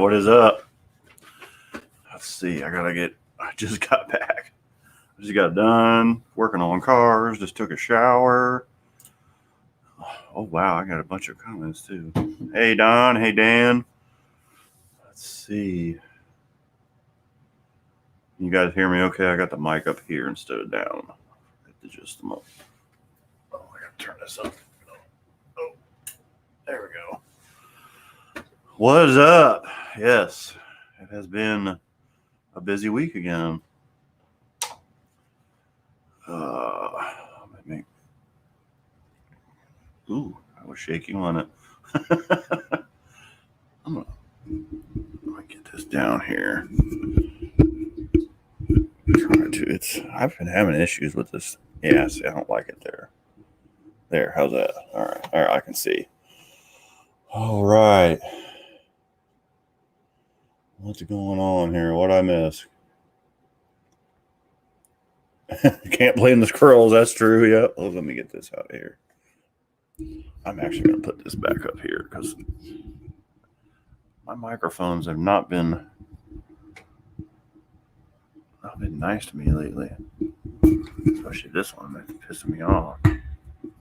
what is up? Let's see. I just got back. I just got done working on cars. Just took a shower. Oh, wow. I got a bunch of comments too. Hey, Don. Hey, Dan. Let's see. You guys hear me okay? I got the mic up here instead of down. Just a moment. Oh, I got to turn this up. Oh, there we go. What is up? Yes, it has been a busy week again. Ooh, I was shaking on it. I'm gonna get this down here. I've been having issues with this. Yeah, see, I don't like it there. There, how's that? All right, I can see. All right. What's going on here? What'd I miss? Can't blame the squirrels. That's true. Yeah. Oh, let me get this out of here. I'm actually going to put this back up here because my microphones have not been nice to me lately. Especially this one that's pissing me off.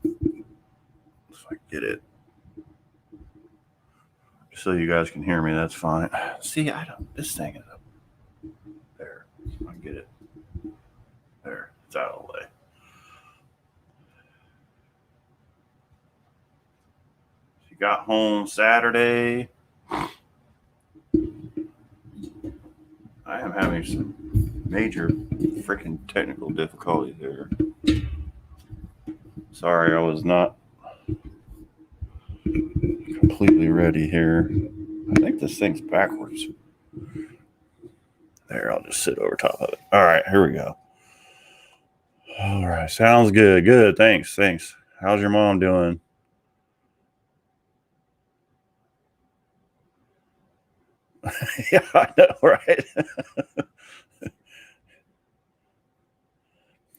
If I get it. So you guys can hear me, that's fine. See, this thing is up there. I can get it. There, it's out of the way. She got home Saturday. I am having some major freaking technical difficulties here. Sorry, I was not completely ready here. I think this thing's backwards. There, I'll just sit over top of it. All right, here we go. All right, sounds good. Good, thanks. How's your mom doing? Yeah, I know, right?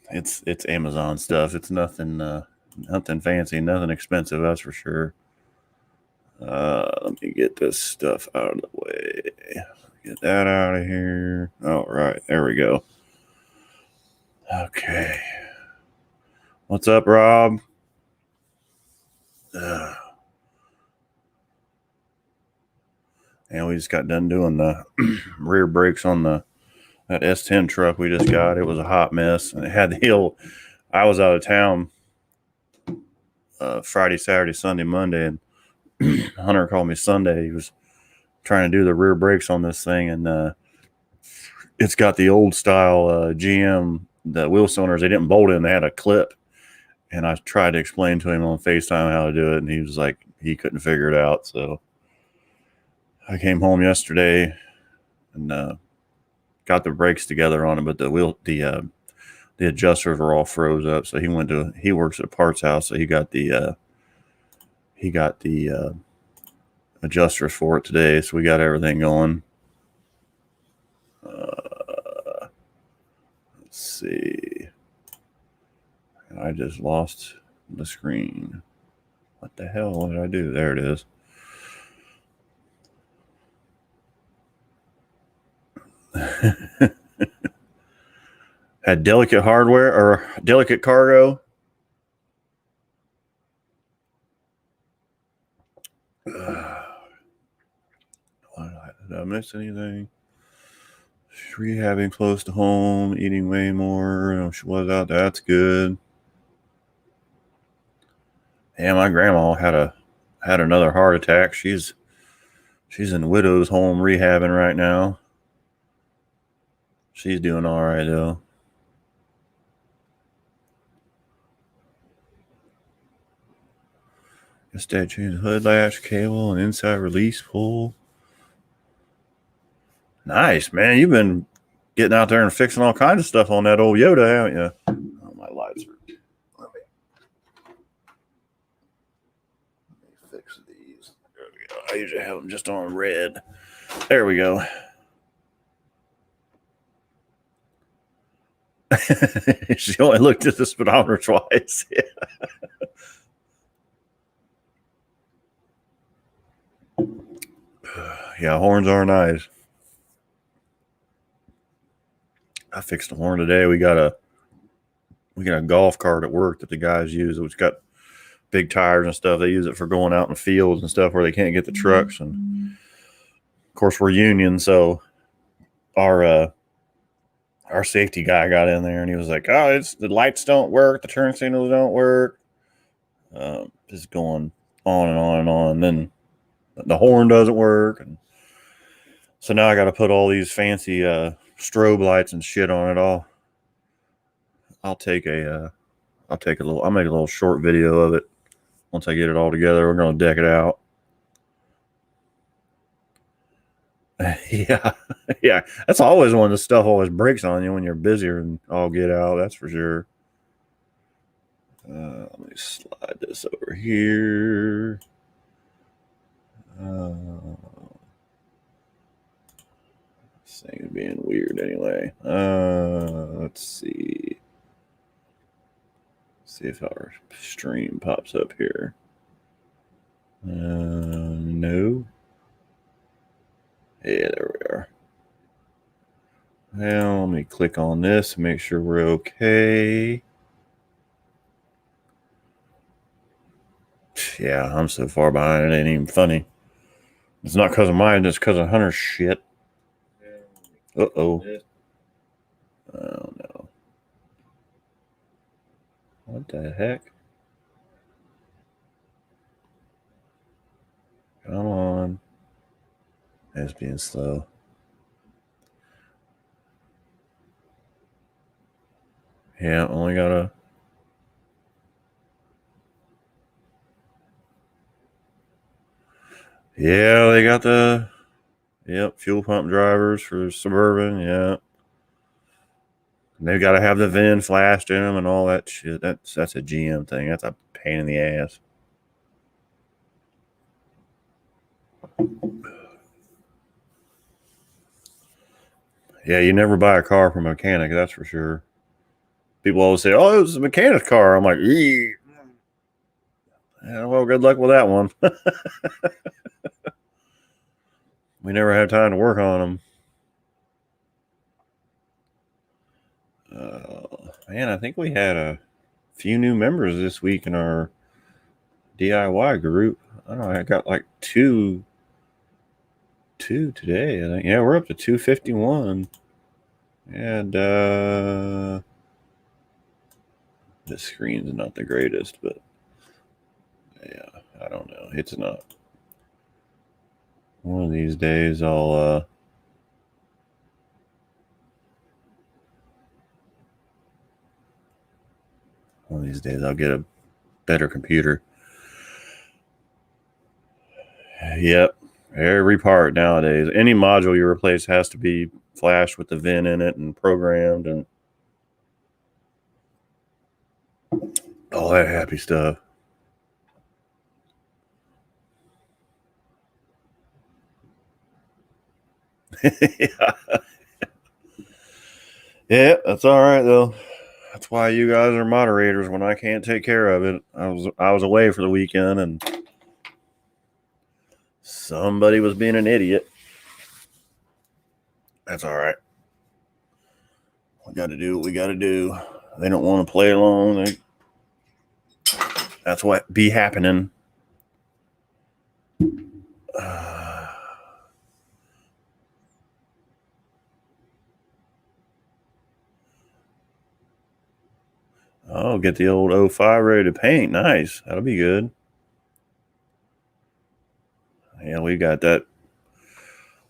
It's Amazon stuff. It's nothing fancy, nothing expensive, that's for sure. Let me get this stuff out of the way. Get that out of here. All right, there we go. Okay. What's up, Rob? And we just got done doing the rear brakes on that S10 truck we just got. It was a hot mess. And it had the hill. I was out of town Friday, Saturday, Sunday, Monday, and Hunter called me Sunday. He was trying to do the rear brakes on this thing, and it's got the old style GM, the wheel cylinders. They didn't bolt in; they had a clip. And I tried to explain to him on FaceTime how to do it, and he was like, he couldn't figure it out. So I came home yesterday and got the brakes together on it, but the adjusters were all froze up. So he works at a parts house, so he got the adjusters for it today. So we got everything going. Let's see. I just lost the screen. What the hell did I do? There it is. Had delicate hardware or delicate cargo. Did I miss anything? She's rehabbing close to home, eating way more. She was out. That's good. Yeah, my grandma had another heart attack. She's in the widow's home rehabbing right now. She's doing all right though. Instead, change the hood latch, cable, and inside release pull. Nice, man. You've been getting out there and fixing all kinds of stuff on that old Yoda, haven't you? Oh, my lights are. Let me fix these. There we go. I usually have them just on red. There we go. She only looked at the speedometer twice. Yeah, horns are nice. I fixed a horn today. We got a golf cart at work that the guys use. It's got big tires and stuff. They use it for going out in the fields and stuff where they can't get the trucks. And of course, we're union, so our safety guy got in there and he was like, "Oh, it's the lights don't work, the turn signals don't work." Just going on and on and on. And then the horn doesn't work, and so now I got to put all these fancy strobe lights and shit on it all. I'll make a little short video of it once I get it all together. We're gonna deck it out. Yeah, yeah. That's always when the stuff always breaks on you when you're busier and all get out. That's for sure. Let me slide this over here. This thing is being weird anyway. Let's see. See if our stream pops up here. No. Yeah, there we are. Now let me click on this and make sure we're okay. Yeah, I'm so far behind it ain't even funny. It's not because of mine, it's because of Hunter's shit. Uh-oh. Oh, no. What the heck? Come on. That's being slow. Yeah, only got a... Yeah, they got the... Yep, fuel pump drivers for Suburban, yeah. And they've got to have the VIN flashed in them and all that shit. That's a GM thing. That's a pain in the ass. Yeah, you never buy a car from a mechanic, that's for sure. People always say, "Oh, it was a mechanic's car." I'm like, "Yeah, well, good luck with that one." We never have time to work on them. Man, I think we had a few new members this week in our DIY group. I don't know. I got like two today. I think. Yeah, we're up to 251. And the screen's not the greatest, but yeah, I don't know. It's not. One of these days, I'll get a better computer. Yep. Every part nowadays, any module you replace has to be flashed with the VIN in it and programmed and all that happy stuff. Yeah. Yeah, that's all right though. That's why you guys are moderators when I can't take care of it. I was away for the weekend and somebody was being an idiot. That's all right. We got to do what we got to do. They don't want to play along. That's what be happening. Oh, get the old 05 ready to paint. Nice. That'll be good. Yeah, we got that.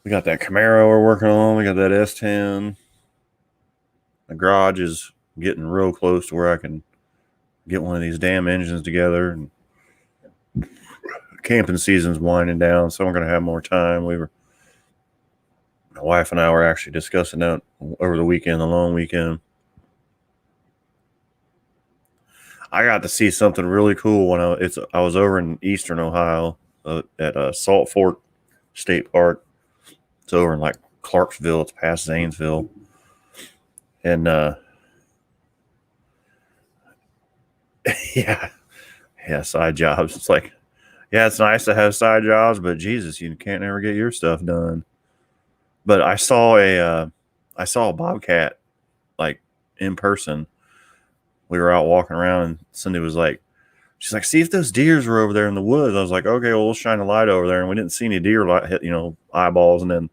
We got that Camaro we're working on. We got that S10. The garage is getting real close to where I can get one of these damn engines together. And camping season's winding down, so I'm going to have more time. My wife and I were actually discussing that over the weekend, the long weekend. I got to see something really cool when I was over in Eastern Ohio at Salt Fork State Park. It's over in like Clarksville. It's past Zanesville. And yeah, side jobs. It's like Yeah, it's nice to have side jobs, but Jesus, you can't never get your stuff done. But I saw a bobcat like in person. We were out walking around, and Cindy was like, she's like, see if those deers were over there in the woods. I was like, okay, well, we'll shine a light over there, and we didn't see any deer light hit, eyeballs, and then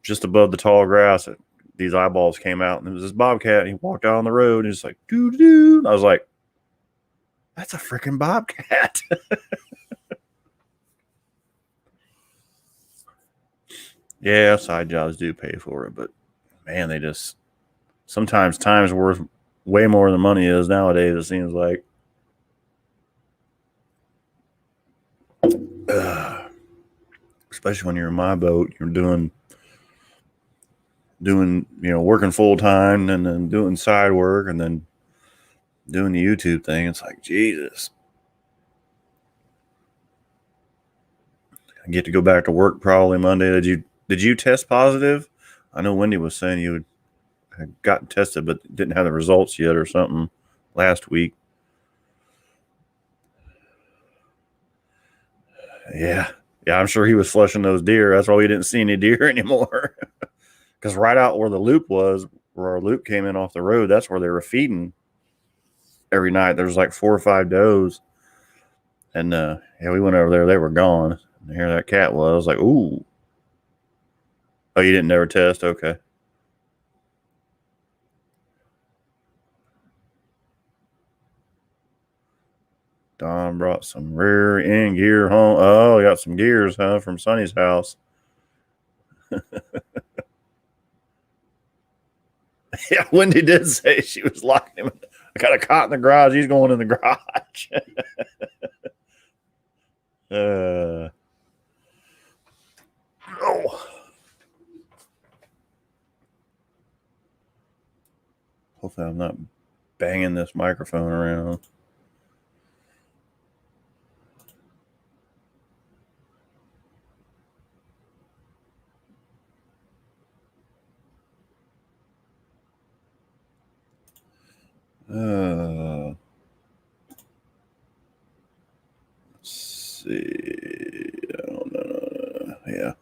just above the tall grass, these eyeballs came out, and it was this bobcat. And he walked out on the road, and he's like, doo doo. I was like, that's a freaking bobcat. Yeah, side jobs do pay for it, but man, they just sometimes time's worth way more than money is nowadays. It seems like, especially when you're in my boat, you're doing working full time and then doing side work and then doing the YouTube thing. It's like Jesus. I get to go back to work probably Monday. Did you test positive? I know Wendy was saying you had gotten tested but didn't have the results yet or something last week. Yeah. Yeah, I'm sure he was flushing those deer. That's why we didn't see any deer anymore. Because right out where the loop was, where our loop came in off the road, that's where they were feeding every night. There was like 4 or 5 does. And yeah, we went over there. They were gone. And here that cat was like, ooh. Oh, you didn't never test? Okay. Don brought some rear end gear home. Oh, got some gears, huh, from Sonny's house. Yeah, Wendy did say she was locking him. I got a cot in the garage. He's going in the garage. Oh. Hopefully, I'm not banging this microphone around. Let's see. I don't know. Yeah.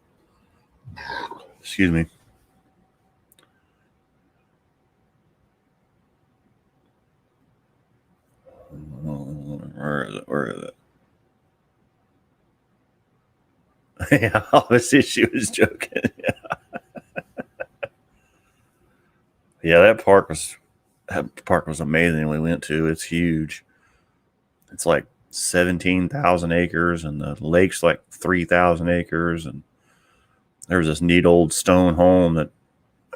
Excuse me. Where is it? Where is it? Yeah, obviously she was joking. Yeah, that park was amazing. We went to. It's huge. It's like 17,000 acres, and the lake's like 3,000 acres. And there was this neat old stone home that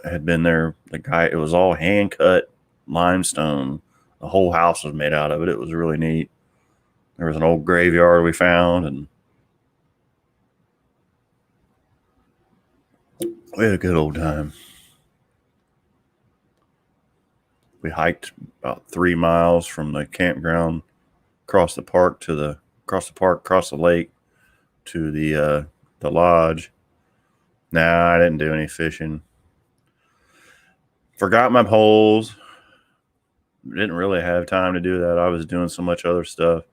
had been there. The guy, it was all hand cut limestone. The whole house was made out of it. It was really neat. There was an old graveyard we found, and we had a good old time. We hiked about 3 miles from the campground across the lake to the lodge. Nah, I didn't do any fishing. Forgot my poles. Didn't really have time to do that. I was doing so much other stuff.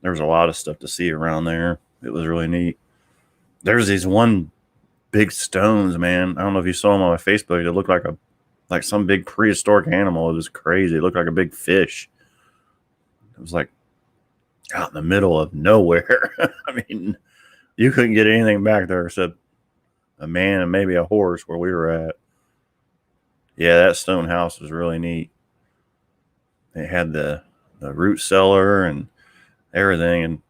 There was a lot of stuff to see around there. It was really neat. There's these one big stones, man. I don't know if you saw them on my Facebook. It looked like some big prehistoric animal. It was crazy. It looked like a big fish. It was like out in the middle of nowhere. I mean, you couldn't get anything back there except a man and maybe a horse where we were at. Yeah, that stone house was really neat. They had the root cellar and everything, and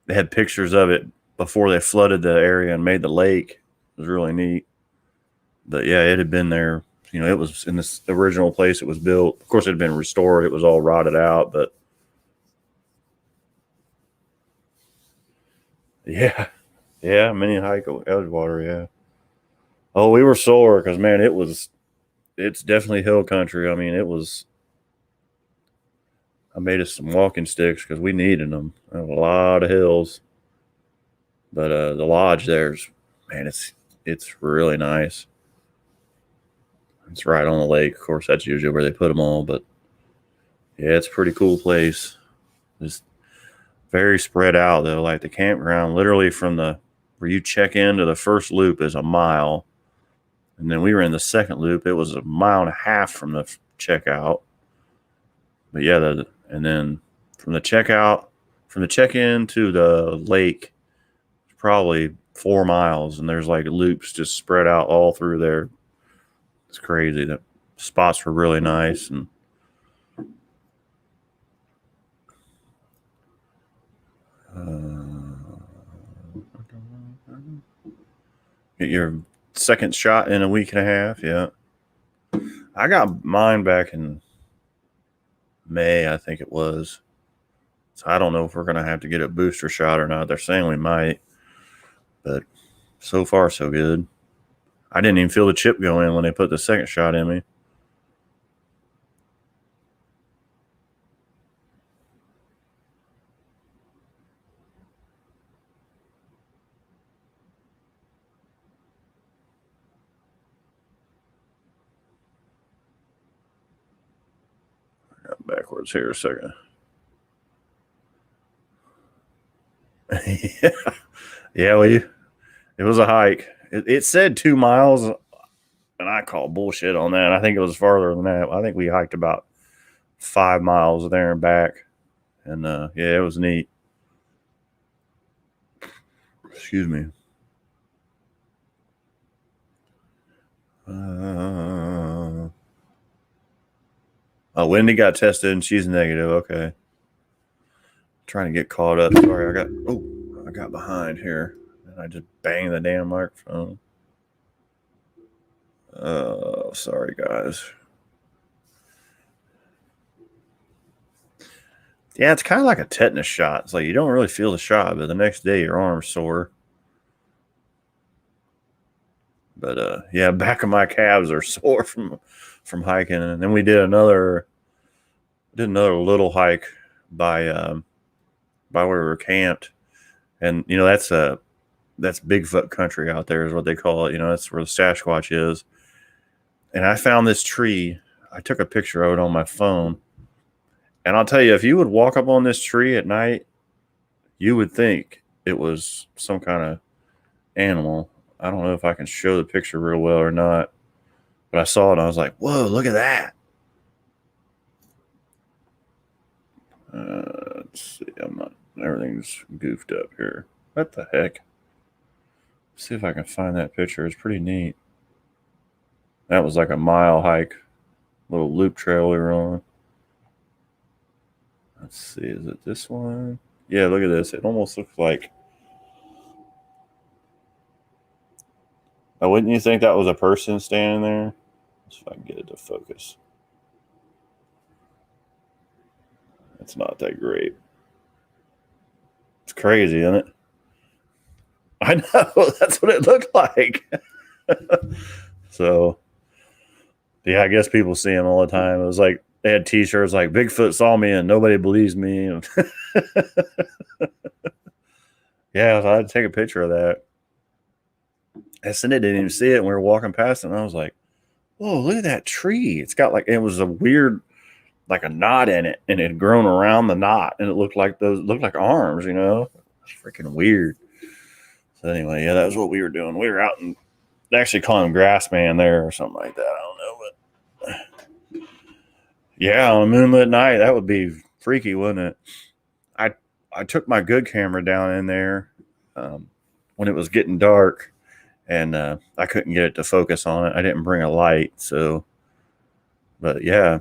they had pictures of it before they flooded the area and made the lake. It was really neat. But yeah, it had been there. It was in this original place it was built. Of course, it had been restored. It was all rotted out, but yeah, yeah, mini hike Edgewater. Yeah. Oh, we were sore because man, it's definitely hill country. I mean, it was. I made us some walking sticks because we needed them. There was a lot of hills, but the lodge there's, man, it's really nice. It's right on the lake. Of course, that's usually where they put them all, but yeah, it's a pretty cool place. Just Very spread out though. Like the campground, literally from the where you check into the first loop is a mile, and then we were in the second loop. It was a mile and a half from the checkout. But yeah, and then from the check-in to the lake, probably 4 miles, and there's like loops just spread out all through there. It's crazy. The spots were really nice, and get your second shot in a week and a half. Yeah, I got mine back in May, I think it was. So I don't know if we're gonna have to get a booster shot or not. They're saying we might, but so far so good. I didn't even feel the chip go in when they put the second shot in me. Backwards here a second. Yeah, yeah. It was a hike. It said 2 miles, and I called bullshit on that. I think it was farther than that. I think we hiked about 5 miles there and back, and yeah, it was neat. Excuse me. Wendy got tested and she's negative. Okay. Trying to get caught up. Sorry, I got behind here. And I just banged the damn microphone. Sorry guys. Yeah, it's kind of like a tetanus shot. It's like you don't really feel the shot, but the next day your arm's sore. But yeah, back of my calves are sore from hiking. And then we did another little hike by where we were camped, and you know that's Bigfoot country out there is what they call it. You know, that's where the Sasquatch is. And I found this tree. I took a picture of it on my phone, and I'll tell you, if you would walk up on this tree at night, you would think it was some kind of animal. I don't know if I can show the picture real well or not, but I saw it and I was like, whoa, look at that. Let's see. Everything's goofed up here. What the heck? Let's see if I can find that picture. It's pretty neat. That was like a mile hike, little loop trail we were on. Let's see. Is it this one? Yeah, look at this. It almost looks like. Wouldn't you think that was a person standing there? Let's see if I can get it to focus. It's not that great. It's crazy, isn't it? I know. That's what it looked like. So, yeah, I guess people see him all the time. It was like they had T-shirts like "Bigfoot saw me and nobody believes me." Yeah, so I had to take a picture of that. And Cindy didn't even see it, and we were walking past it, and I was like, "Whoa, look at that tree! It's got like it was a weird, like a knot in it, and it had grown around the knot, and it looked like arms, you know? It's freaking weird." So anyway, yeah, that was what we were doing. We were out and they actually call him Grassman there or something like that. I don't know, but yeah, on a moonlit night, that would be freaky, wouldn't it? I took my good camera down in there when it was getting dark, and I couldn't get it to focus on it. I didn't bring a light, so. But yeah,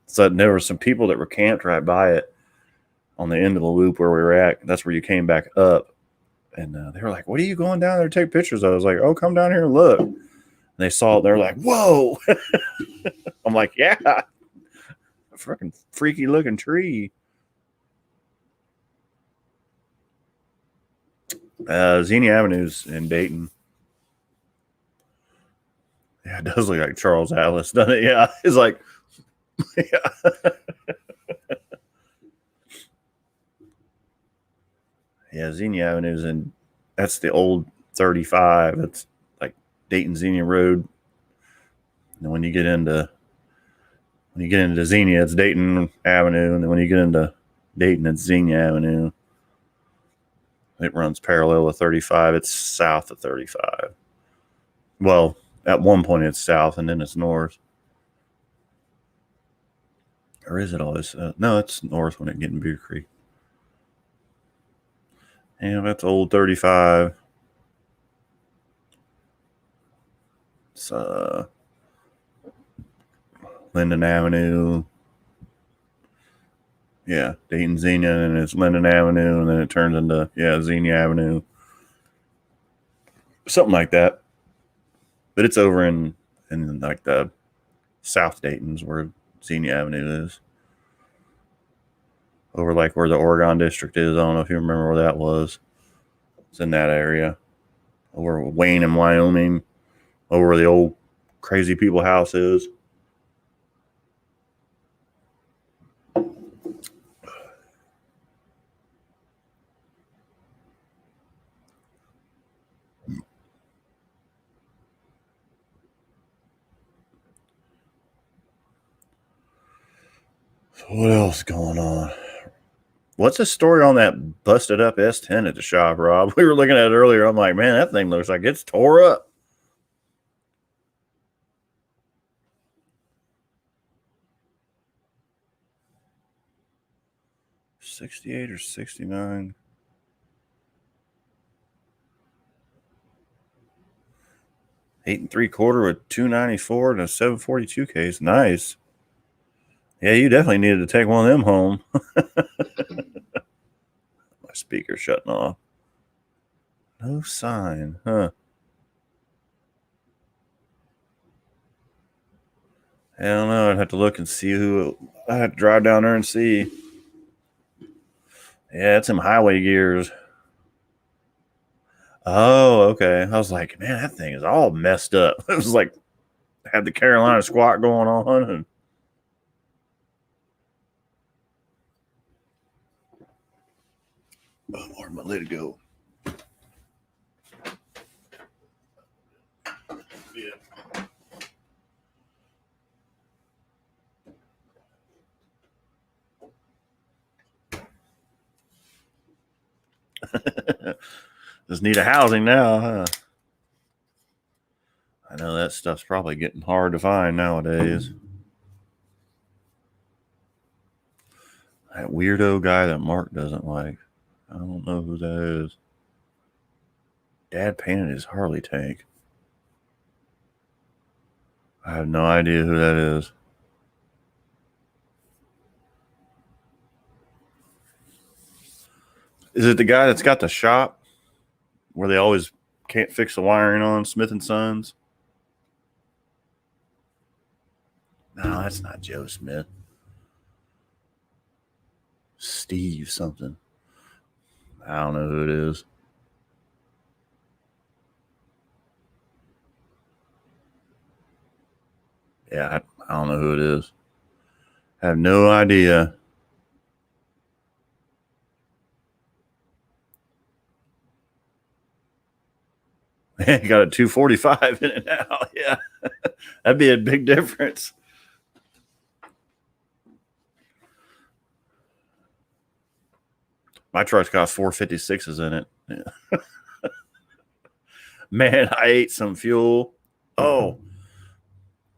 so there were some people that were camped right by it on the end of the loop where we were at. That's where you came back up. And they were like, "What are you going down there to take pictures of?" I was like, "Oh, come down here and look." And they saw it. They're like, "Whoa." I'm like, "Yeah, a freaking freaky looking tree." Xenia Avenue's in Dayton. Yeah, it does look like Charles Atlas, doesn't it? Yeah, it's like, yeah. Yeah, Xenia Avenue's in. That's the old 35. It's like Dayton Xenia Road. And when you get into Xenia, it's Dayton Avenue, and then when you get into Dayton, it's Xenia Avenue. It runs parallel with 35. It's south of 35. Well, at one point it's south and then it's north. Or is it always? No, it's north when it gets in Beer Creek. Yeah, that's old 35. It's Linden Avenue. Yeah, Dayton Xenia, and it's Linden Avenue, and then it turns into Xenia Avenue, something like that. But it's over in like the South Dayton's where Xenia Avenue is, over like where the Oregon District is. I don't know if you remember where that was. It's in that area, over Wayne in Wyoming, over where the old crazy people house is. So what else going on? What's the story on that busted up S10 at the shop, Rob? We were looking at it earlier. I'm like, man, that thing looks like it's tore up. 68 or 69. 8 3/4 with 294 and a 742 case. Nice. Yeah, you definitely needed to take one of them home. My speaker's shutting off. No sign, huh? I don't know. I'd have to look and see who. I had to drive down there and see. Yeah, it's some highway gears. Oh, okay. I was like, man, that thing is all messed up. It was like had the Carolina squat going on, and where'd my lid go? Yeah. Just need a housing now, huh? I know that stuff's probably getting hard to find nowadays. That weirdo guy that Mark doesn't like. I don't know who that is. Dad painted his Harley tank. I have no idea who that is. Is it the guy that's got the shop where they always can't fix the wiring on, Smith and Sons? No, that's not Joe Smith. Steve something. I don't know who it is. Yeah, I don't know who it is. I have no idea. Man, you got a 245 in it now. Yeah, that'd be a big difference. My truck's got 456s in it. Yeah. Man, I ate some fuel. Oh,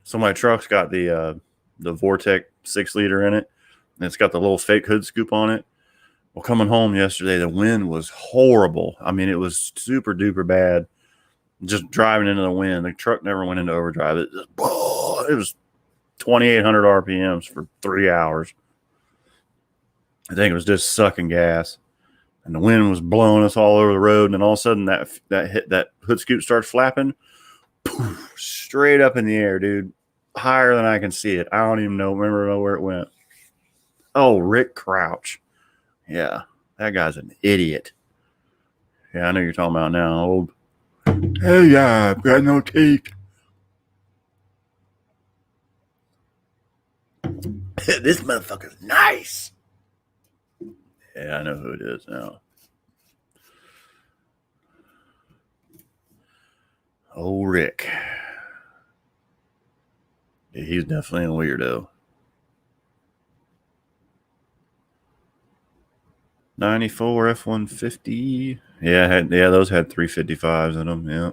so my truck's got the Vortec 6-liter in it, and it's got the little fake hood scoop on it. Well, coming home yesterday, the wind was horrible. I mean, it was super duper bad. Just driving into the wind, the truck never went into overdrive. It was 2,800 RPMs for 3 hours. I think it was just sucking gas, and the wind was blowing us all over the road. And then all of a sudden, that hood scoop starts flapping, poof, straight up in the air, dude, higher than I can see it. I don't even remember where it went. Oh, Rick Crouch, yeah, that guy's an idiot. Yeah, I know you're talking about now. Old, hey, yeah, I've got no teeth. This motherfucker's nice. Yeah, I know who it is now. Oh, Rick. Yeah, he's definitely a weirdo. 94 F-150. Yeah, those had 355s in them. Yeah.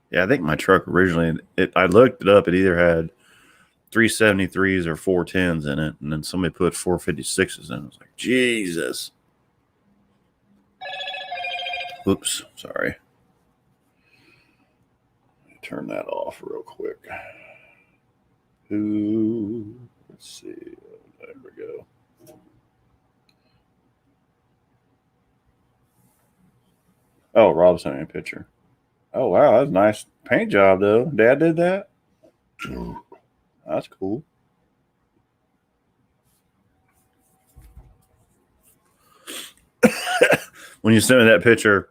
Yeah, I think my truck originally, I looked it up, it either had 373s or 410s in it, and then somebody put 456s in it. I was like, Jesus. Oops, sorry. Turn that off real quick. Let's see. There we go. Oh, Rob sent me a picture. Oh, wow. That's a nice paint job, though. Dad did that? That's cool. When you sent me that picture,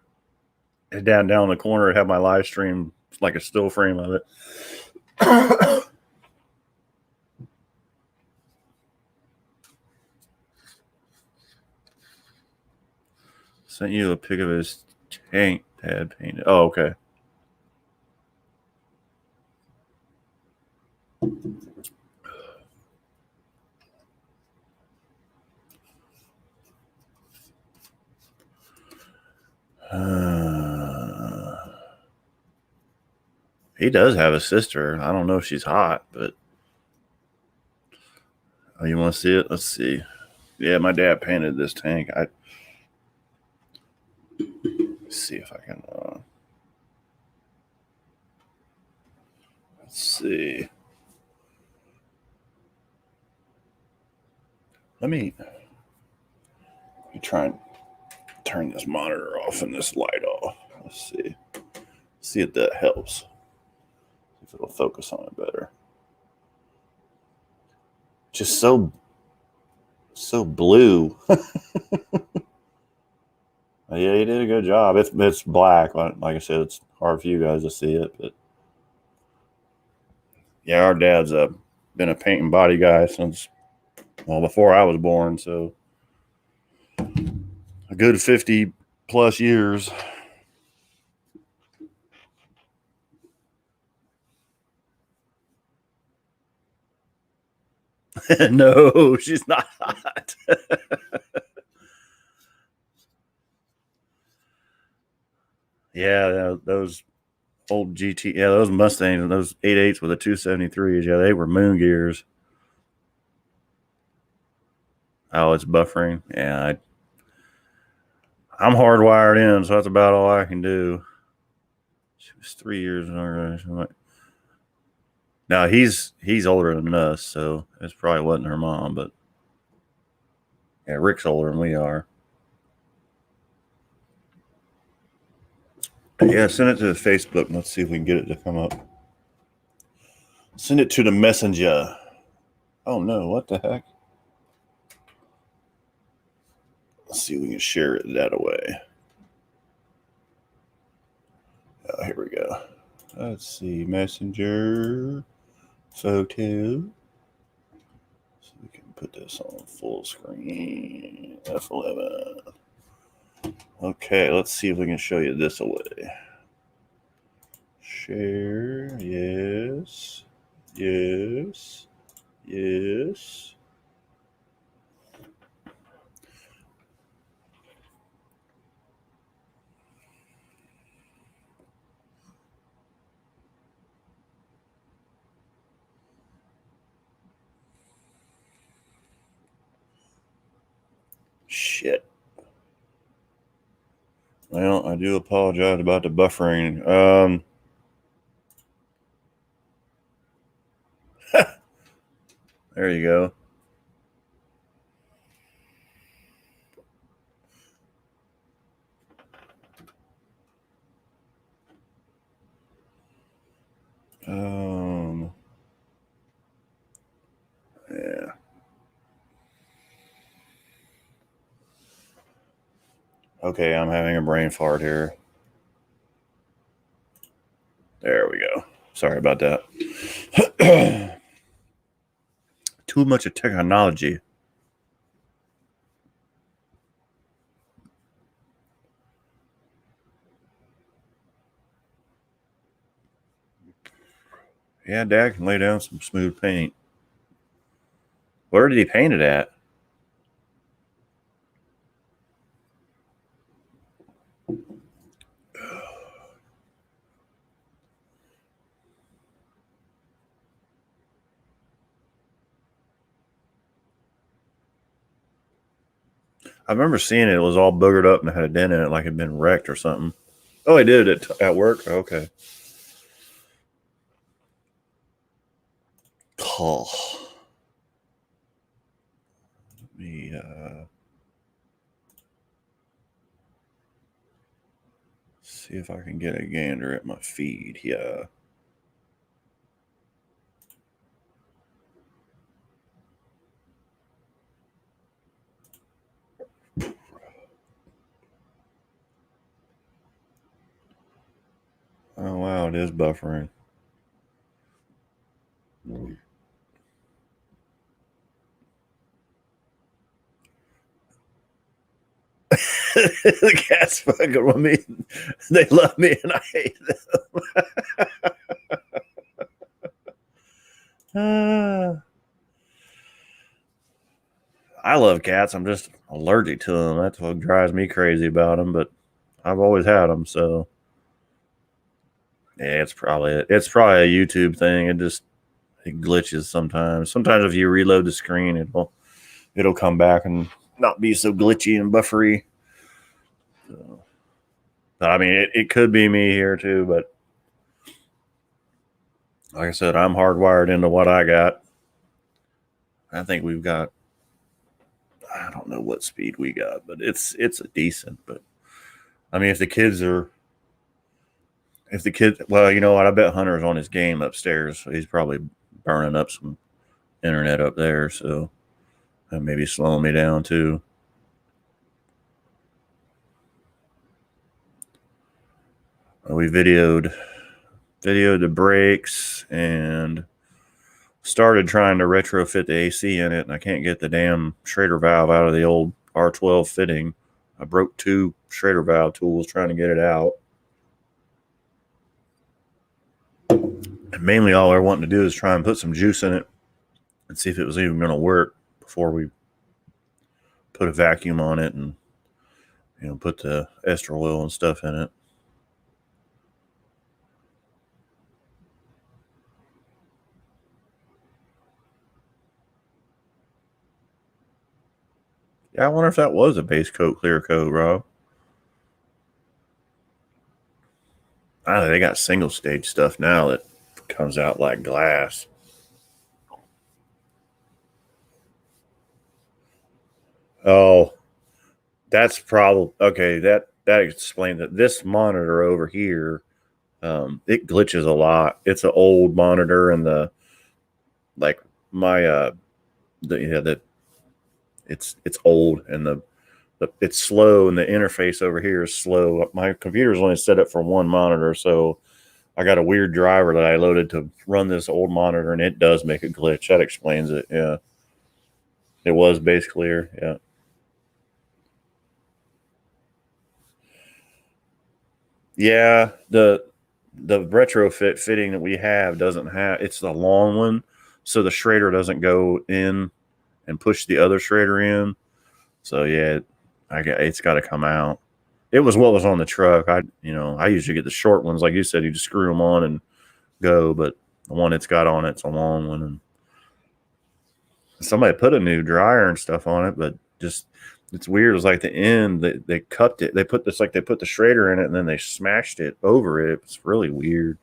down in the corner, it had my live stream, like a still frame of it. Sent you a pic of his tank Dad painted. Oh, okay. He does have a sister. I don't know if she's hot, but oh, you want to see it? Let's see. Yeah, my dad painted this tank. Let's see if I can. Let's see. Let me try and turn this monitor off and this light off. Let's see. See if that helps. If it'll focus on it better. Just so blue. Yeah, he did a good job. It's black. Like I said, it's hard for you guys to see it, but yeah, our dad's been a paint and body guy since before I was born. So a good 50 plus years. No, she's not hot. Yeah, those old GT, yeah, those Mustangs, those 88s with the 273s, yeah, they were moon gears. Oh, it's buffering. Yeah, I'm hardwired in, so that's about all I can do. She was 3 years younger. Now he's older than us, so it probably wasn't her mom, but yeah, Rick's older than we are. Yeah, send it to the Facebook and let's see if we can get it to come up. Send it to the messenger. Oh no, what the heck? Let's see if we can share it that way. Oh, here we go. Let's see, messenger, photo. So we can put this on full screen. F11. Okay, let's see if we can show you this away. Share, yes, yes, yes. Shit. Well, I do apologize about the buffering. There you go. Yeah. Okay, I'm having a brain fart here. There we go. Sorry about that. Too much of technology. Yeah, Dad can lay down some smooth paint. Where did he paint it at? I remember seeing it. It was all boogered up and had a dent in it, like it had been wrecked or something. Oh, I did it at work. Okay. Oh. Let me see if I can get a gander at my feed. Yeah. Oh wow, it is buffering. The cats fucking with me. They love me and I hate them. I love cats. I'm just allergic to them. That's what drives me crazy about them. But I've always had them, so yeah, it's probably a YouTube thing. It glitches sometimes. Sometimes if you reload the screen, it'll come back and not be so glitchy and buffery. So, I mean, it could be me here too, but like I said, I'm hardwired into what I got. I think we've got, I don't know what speed we got, but it's a decent. But I mean, if the kids, well, you know what? I bet Hunter's on his game upstairs. So he's probably burning up some internet up there. So that may be slowing me down too. We videoed the brakes and started trying to retrofit the AC in it, and I can't get the damn Schrader valve out of the old R12 fitting. I broke 2 Schrader valve tools trying to get it out. And mainly all I was wanting to do is try and put some juice in it and see if it was even going to work before we put a vacuum on it and, you know, put the ester oil and stuff in it. Yeah, I wonder if that was a base coat, clear coat, Rob. I don't know, they got single stage stuff now that comes out like glass. Oh, that's probably okay. That explains that this monitor over here, it glitches a lot. It's an old monitor, and the like my the it's old, and the it's slow, and the interface over here is slow. My computer's only set up for one monitor, so I got a weird driver that I loaded to run this old monitor, and it does make a glitch. That explains it. Yeah, it was base clear. Yeah. Yeah, the retrofit fitting that we have doesn't have, it's the long one, so the Schrader doesn't go in and push the other Schrader in. So yeah, it's got to come out. It was what was on the truck. I usually get the short ones, like you said. You just screw them on and go. But the one it's got on it's a long one, and somebody put a new dryer and stuff on it, but just it's weird. It was like the end they cupped it. They put the Schrader in it and then they smashed it over it. It's really weird.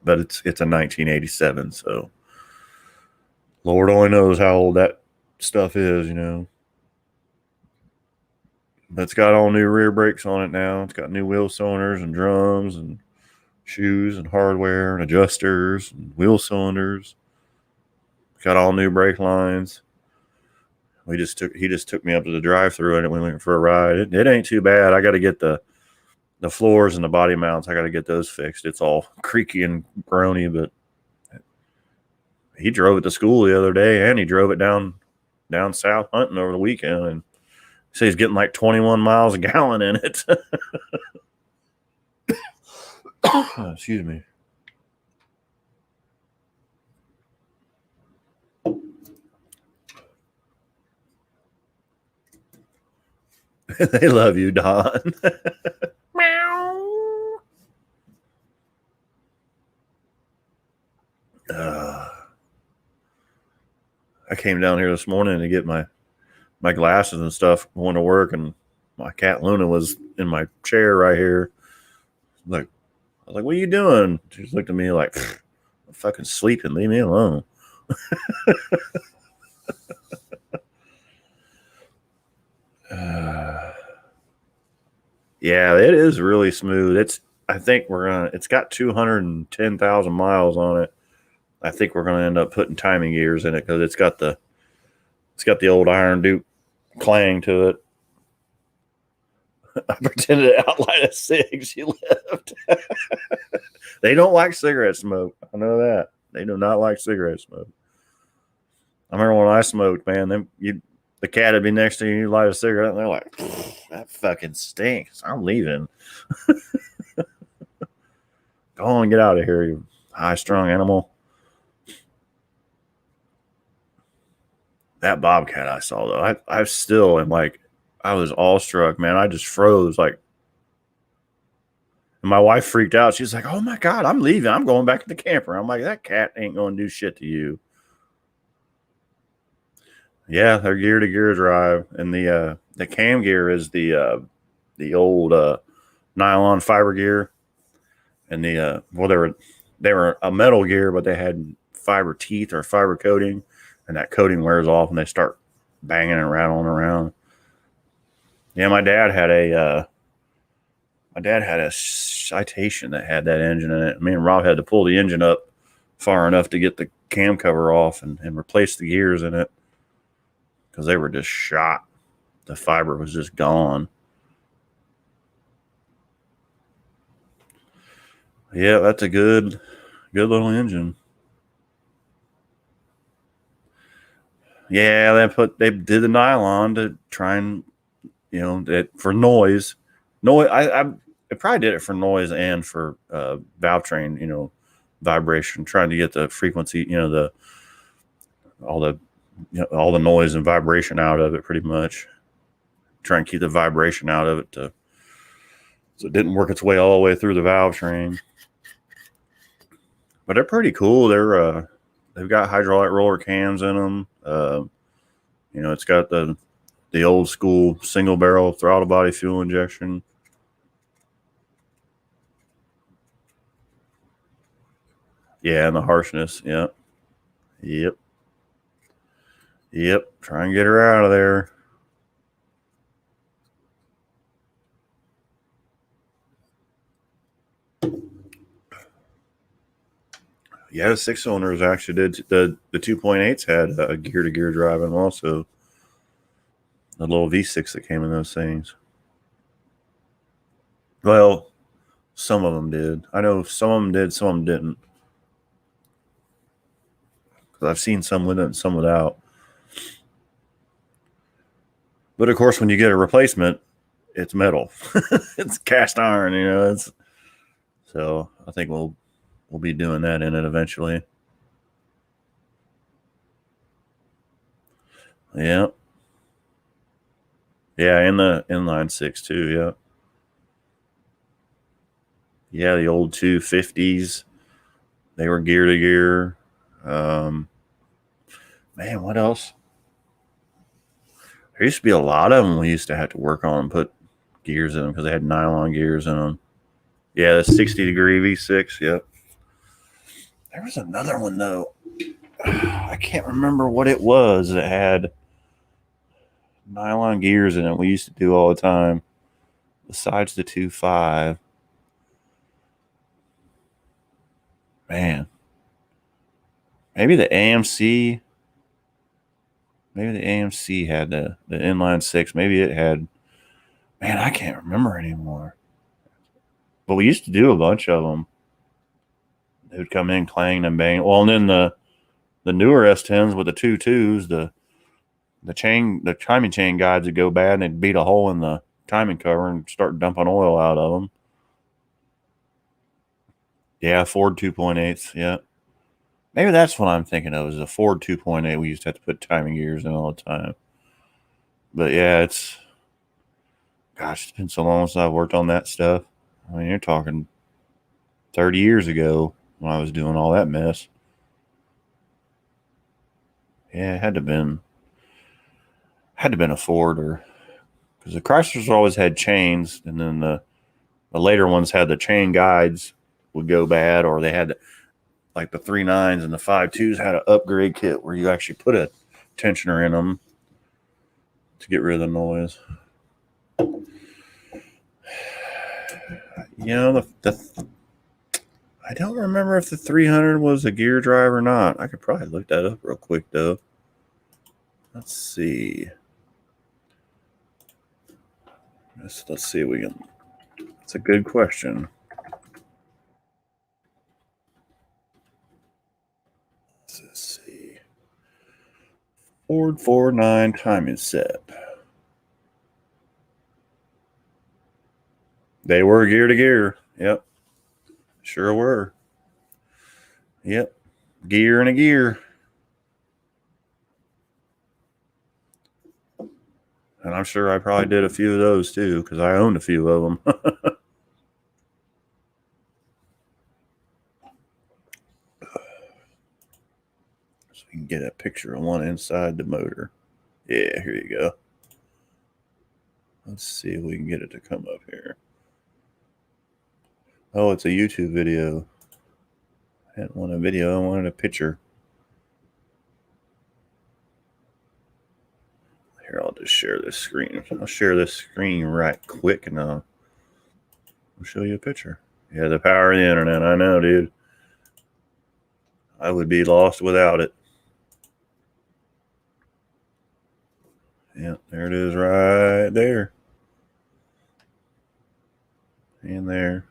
But it's a 1987, so Lord only knows how old that stuff is, you know. But it's got all new rear brakes on it now. It's got new wheel cylinders and drums and shoes and hardware and adjusters and wheel cylinders. It's got all new brake lines. He just took me up to the drive-through and we went for a ride. It ain't too bad. I got to get the floors and the body mounts. I got to get those fixed. It's all creaky and groany, but he drove it to school the other day, and he drove it down south hunting over the weekend, and so he's getting like 21 miles a gallon in it. Excuse me. They love you, Don. Meow. I came down here this morning to get my my glasses and stuff going to work, and my cat Luna was in my chair right here. Like, I was like, "What are you doing?" She just looked at me like, "I'm fucking sleeping. Leave me alone." Yeah, it is really smooth. I think it's got 210,000 miles on it. I think we're gonna end up putting timing gears in it because it's got the old Iron Duke clang to it. I pretended to outline a cig. She left. They don't like cigarette smoke. I know that. They do not like cigarette smoke. I remember when I smoked, man, the cat would be next to you, you light a cigarette, and they're like, that fucking stinks. I'm leaving. Go on, get out of here, you high strung animal. That bobcat I saw though, I still am like, I was awestruck, man. I just froze. Like, and my wife freaked out. She's like, "Oh my god, I'm leaving. I'm going back to the camper." I'm like, "That cat ain't going to do shit to you." Yeah, they're gear to gear drive, and the cam gear is the old nylon fiber gear, and well, they were a metal gear, but they had fiber teeth or fiber coating, and that coating wears off, and they start banging and rattling around. Yeah, my dad had a Citation that had that engine in it. Me and Rob had to pull the engine up far enough to get the cam cover off and replace the gears in it because they were just shot. The fiber was just gone. Yeah, that's a good little engine. Yeah, they did the nylon to try and for noise. I probably did it for noise and for valve train, vibration, trying to get the frequency, all the all the noise and vibration out of it, pretty much. Try and keep the vibration out of it so it didn't work its way all the way through the valve train. But they're pretty cool. They've got hydraulic roller cams in them. It's got the old school single barrel throttle body fuel injection. Yeah, and the harshness. Yeah. Yep. Yep. Try and get her out of there. Yeah, the 6-cylinders actually did. The 2.8s had a gear to gear drive and also the little V6 that came in those things. Well, some of them did. I know some of them did, some of them didn't. Because I've seen some with it and some without. But of course, when you get a replacement, it's metal. It's cast iron, so I think we'll be doing that in it eventually. Yeah. Yeah, in the inline six too, yeah. Yeah, the old 250s. They were gear to gear. Man, what else? There used to be a lot of them we used to have to work on and put gears in them because they had nylon gears in them. Yeah, the 60-degree V6. Yep. There was another one though. I can't remember what it was that had nylon gears in it. We used to do all the time. Besides the 2.5. Man. Maybe the AMC. Maybe the AMC had the inline six. Maybe it had. Man, I can't remember anymore. But we used to do a bunch of them. They would come in, clang and bang. Well, and then the newer S10s with the 2.2s, the timing chain guides would go bad, and they'd beat a hole in the timing cover and start dumping oil out of them. Yeah, Ford 2.8s. Yeah. Maybe that's what I'm thinking of, is a Ford 2.8. We used to have to put timing gears in all the time. But yeah, it's been so long since I've worked on that stuff. I mean, you're talking 30 years ago when I was doing all that mess. Yeah, it had to had to been a Ford, or because the Chryslers always had chains, and then the later ones had the chain guides would go bad, or they had like the 3.9s and the 5.2s had an upgrade kit where you actually put a tensioner in them to get rid of the noise. You know, I don't remember if the 300 was a gear drive or not. I could probably look that up real quick, though. Let's see. Let's see if we can. It's a good question. Let's see. Ford 4.9 timing set. They were gear to gear. Yep. Sure were. Yep. Gear and a gear. And I'm sure I probably did a few of those too, because I owned a few of them. So we can get a picture of one inside the motor. Yeah, here you go. Let's see if we can get it to come up here. Oh, it's a YouTube video. I didn't want a video, I wanted a picture. Here, I'll just share this screen. I'll share this screen right quick and I'll show you a picture. Yeah, the power of the internet. I know, dude. I would be lost without it. Yeah, there it is right there. And there.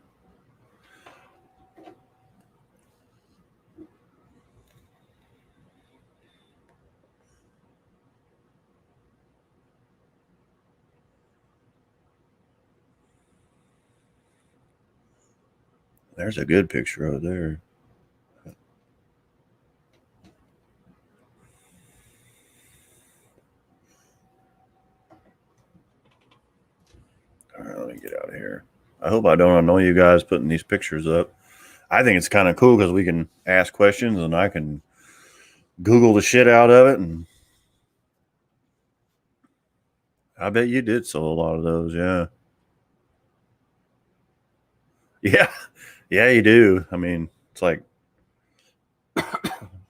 There's a good picture over there. All right, let me get out of here. I hope I don't annoy you guys putting these pictures up. I think it's kind of cool because we can ask questions and I can Google the shit out of it. And I bet you did sell a lot of those. Yeah. Yeah. Yeah, you do. I mean, it's like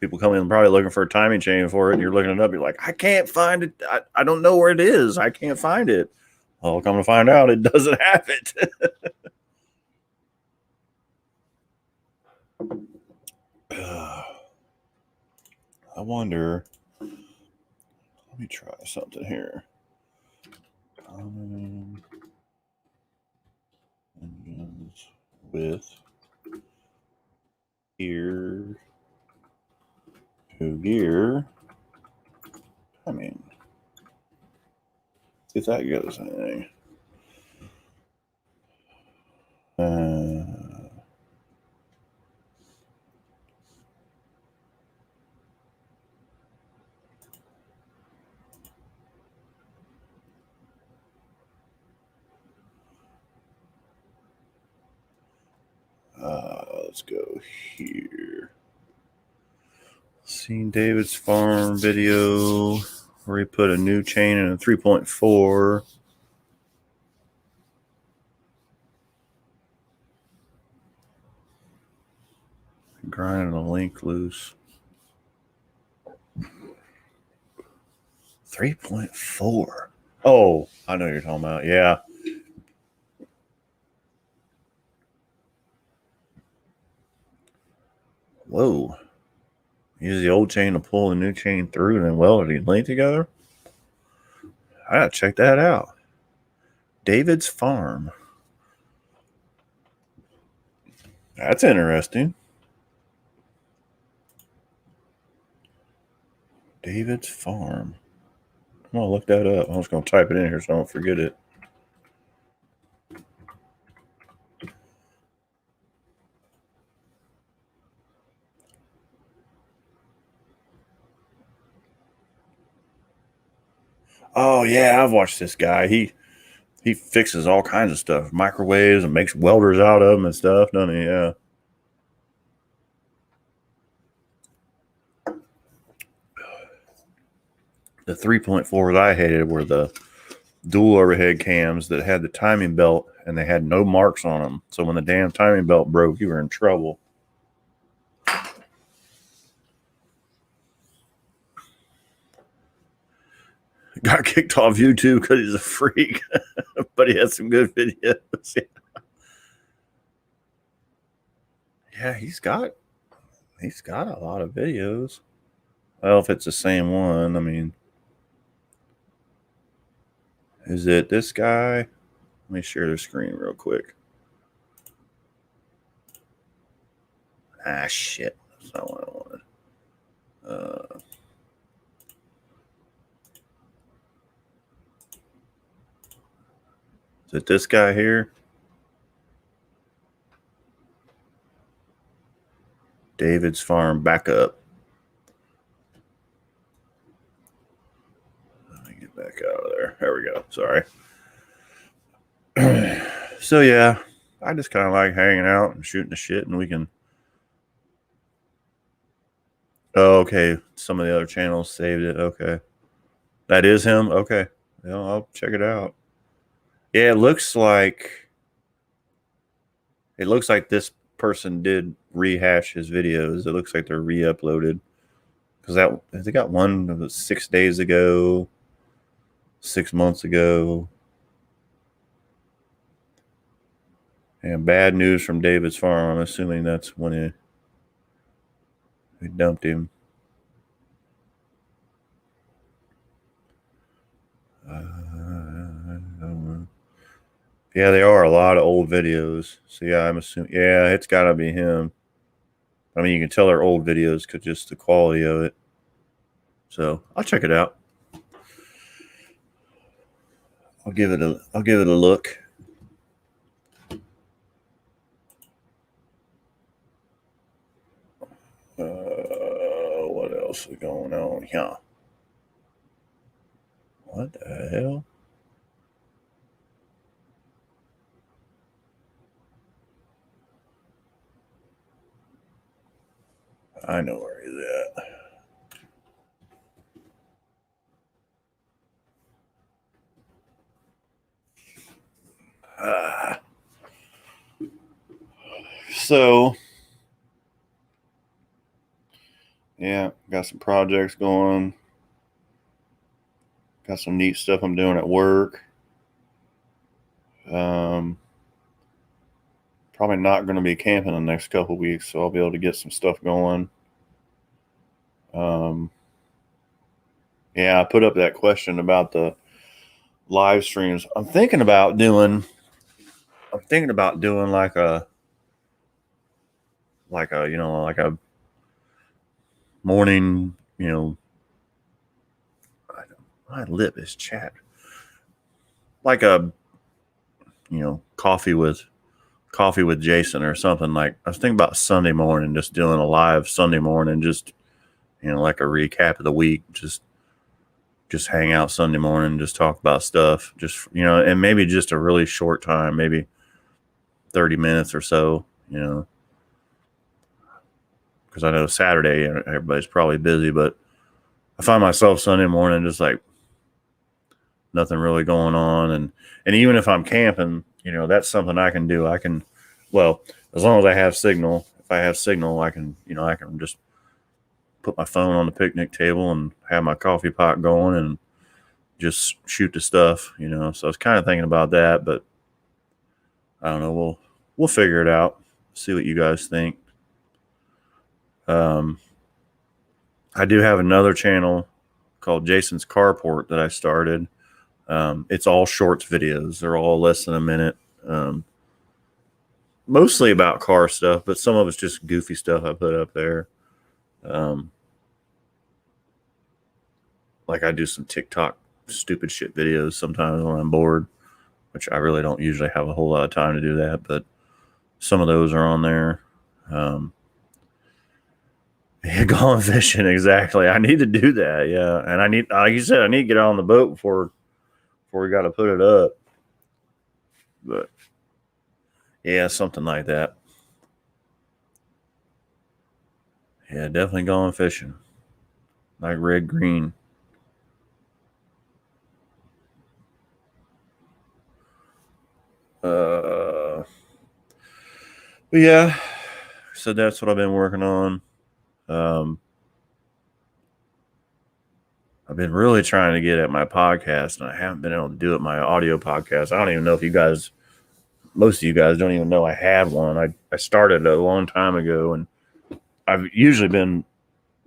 people come in probably looking for a timing chain for it, and you're looking it up. You're like, I can't find it. I don't know where it is. I can't find it. Well, come to find out, it doesn't have it. I wonder. Let me try something here. Common engines with gear to gear. I mean, if that goes anything. Let's go here. Seen David's farm video where he put a new chain in a 3.4. Grinding the link loose. 3.4. Oh, I know what you're talking about. Yeah. Whoa. Use the old chain to pull the new chain through and then weld it and link together. I gotta check that out. David's farm. That's interesting. David's farm. I'm gonna look that up. I'm just gonna type it in here so I don't forget it. Oh yeah, I've watched this guy. He fixes all kinds of stuff, microwaves, and makes welders out of them and stuff, doesn't he? Yeah. The 3.4s I hated were the dual overhead cams that had the timing belt and they had no marks on them. So when the damn timing belt broke, you were in trouble. Got kicked off YouTube because he's a freak, but he has some good videos. Yeah, he's got a lot of videos. Well, if it's the same one, I mean, is it this guy? Let me share the screen real quick. Ah, shit. That's not what I wanted. Is it this guy here? David's Farm Backup. Let me get back out of there. There we go. Sorry. So, yeah, I just kind of like hanging out and shooting the shit, and we can. Oh, okay. Some of the other channels saved it. Okay. That is him? Okay. Yeah, I'll check it out. Yeah, it looks like this person did rehash his videos. It looks like they're re-uploaded. Because they got one that was 6 days ago, 6 months ago. And bad news from David's Farm. I'm assuming that's when he dumped him. Yeah, there are a lot of old videos. So yeah, I'm assuming. Yeah, it's got to be him. I mean, you can tell they're old videos because just the quality of it. So I'll check it out. I'll give it a look. What else is going on here? What the hell? I know where he's at. So, yeah, got some projects going. Got some neat stuff I'm doing at work. Probably not going to be camping the next couple weeks, so I'll be able to get some stuff going. Yeah, I put up that question about the live streams. I'm thinking about doing like a morning, my lip is chapped. Like a coffee with Jason or something. Like I was thinking about Sunday morning, just doing a live Sunday morning, just like a recap of the week, just hang out Sunday morning, just talk about stuff, just and maybe just a really short time, maybe 30 minutes or so, because I know Saturday everybody's probably busy, but I find myself Sunday morning just like nothing really going on, and even if I'm camping, that's something I can do. I can, well, as long as I have signal. If I have signal, I can just put my phone on the picnic table and have my coffee pot going and just shoot the stuff, So I was kind of thinking about that, but I don't know. We'll figure it out. See what you guys think. I do have another channel called Jason's Carport that I started. It's all shorts videos. They're all less than a minute. Mostly about car stuff, but some of it's just goofy stuff I put up there. Like I do some TikTok stupid shit videos sometimes when I'm bored, which I really don't usually have a whole lot of time to do that, but some of those are on there. Yeah, going fishing, exactly. I need to do that, yeah. And I need, like you said, I need to get on the boat before we got to put it up. But yeah, something like that. Yeah, definitely going fishing. Like red green. But yeah, so that's what I've been working on. I've been really trying to get at my podcast, and I haven't been able to do it. My audio podcast. I don't even know if you guys, most of you guys, don't even know I had one. I started a long time ago, and I've usually been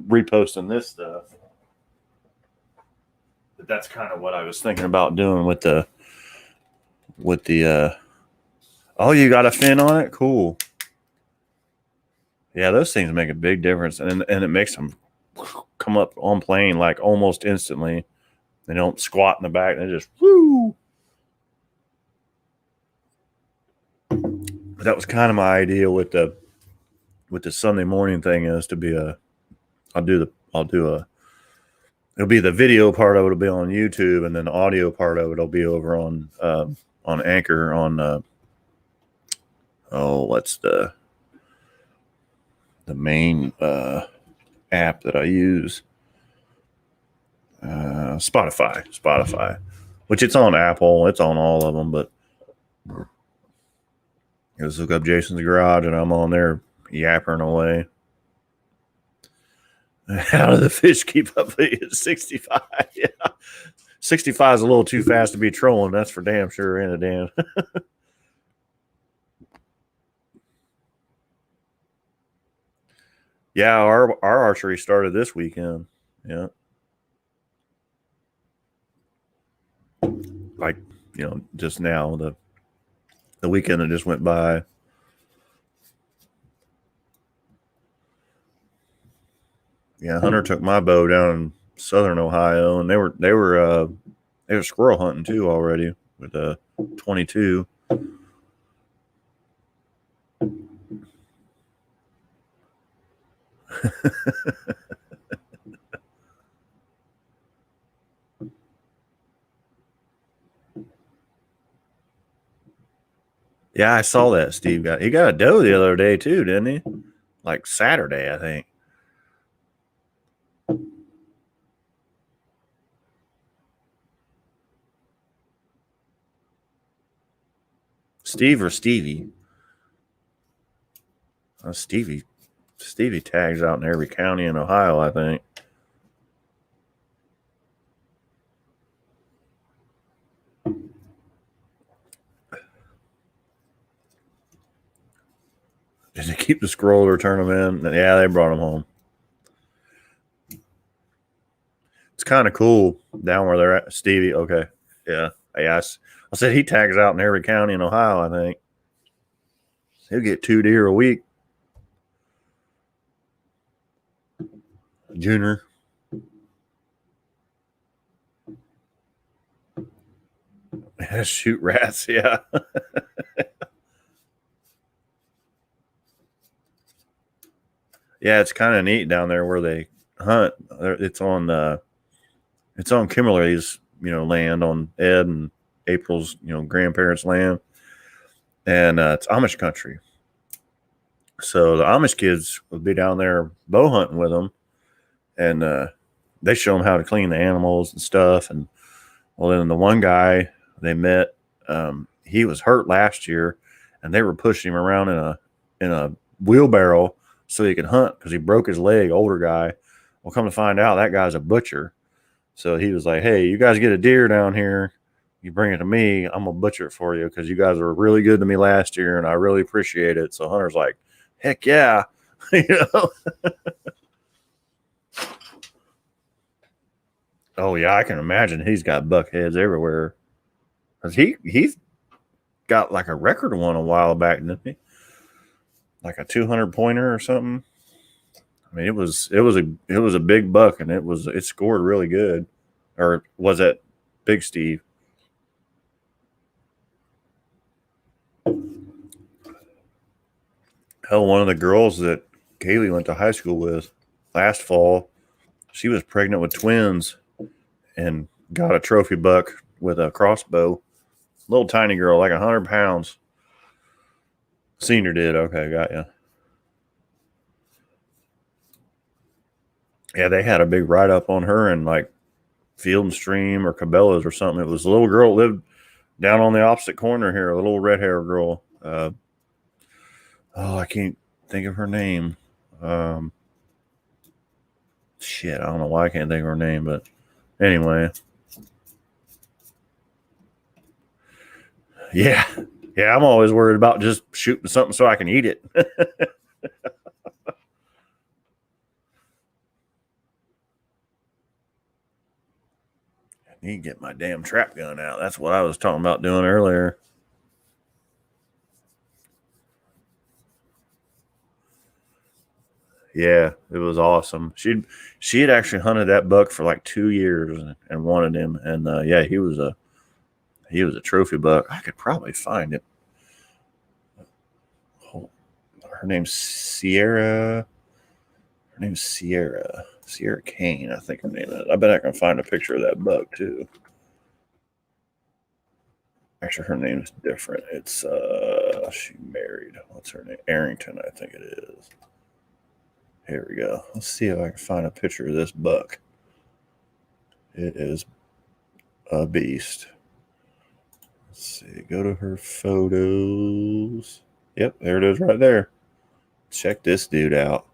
reposting this stuff. But that's kind of what I was thinking about doing with the oh, you got a fin on it? Cool. Yeah, those things make a big difference, and it makes them come up on plane like almost instantly. They don't squat in the back; they just woo. But that was kind of my idea with the Sunday morning thing, is to be it'll be the video part of it will be on YouTube, and then the audio part of it will be over on Anchor on what's the main app that I use? Spotify, which it's on Apple, it's on all of them, but just look up Jason's Garage and I'm on there yapping away. How do the fish keep up at 65? Yeah. 65 is a little too fast to be trolling, that's for damn sure, ain't it, Dan? Yeah, our archery started this weekend. Yeah. Like, just now, the weekend that just went by. Yeah, Hunter took my bow down in southern Ohio, and they were squirrel hunting too already with a 22. Yeah, I saw that Steve got a doe the other day too, didn't he? Like Saturday, I think. Steve or Stevie? Stevie tags out in every county in Ohio, I think. Did they keep the scroll or turn them in? Yeah, they brought them home. It's kind of cool down where they're at. Stevie, okay. Yeah. I said he tags out in every county in Ohio, I think. He'll get 2 deer a week. Junior. Shoot rats, yeah. Yeah, it's kind of neat down there where they hunt. It's on Kimberly's, land, on Ed and April's, grandparents' land, and it's Amish country. So the Amish kids would be down there bow hunting with them, and they show them how to clean the animals and stuff. And well, then the one guy they met, he was hurt last year, and they were pushing him around in a wheelbarrow so he could hunt because he broke his leg. Older guy. Well, come to find out, that guy's a butcher. So he was like, "Hey, you guys get a deer down here, you bring it to me. I'm gonna butcher it for you because you guys were really good to me last year, and I really appreciate it." So Hunter's like, "Heck yeah," Oh yeah, I can imagine he's got buck heads everywhere. Cause he's got like a record one a while back, didn't he? Like a 200 pointer or something. I mean, it was a big buck, and it scored really good. Or was it Big Steve? Hell, one of the girls that Kaylee went to high school with last fall, she was pregnant with twins and got a trophy buck with a crossbow. Little tiny girl, like 100 pounds. Senior did. Okay, got you. Yeah, they had a big write up on her in like Field and Stream or Cabela's or something. It was a little girl that lived down on the opposite corner here, a little red hair girl. Oh, I can't think of her name. Shit, I don't know why I can't think of her name, but anyway. Yeah. Yeah, I'm always worried about just shooting something so I can eat it. I need to get my damn trap gun out. That's what I was talking about doing earlier. Yeah, it was awesome. She had actually hunted that buck for like 2 years and wanted him. And yeah, he was a trophy buck. I could probably find it. Her name's Sierra. Her name's Sierra. Sierra Kane, I think her name is. I bet I can find a picture of that buck too. Actually, her name's different. It's she married. What's her name? Arrington, I think it is. Here we go. Let's see if I can find a picture of this buck. It is a beast. Let's see. Go to her photos. Yep, there it is right there. Check this dude out.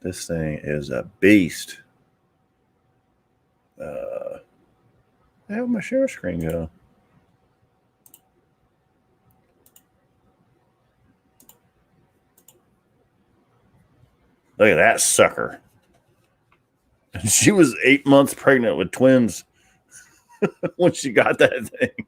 This thing is a beast. How'd my share screen go? Look at that sucker. She was 8 months pregnant with twins when she got that thing.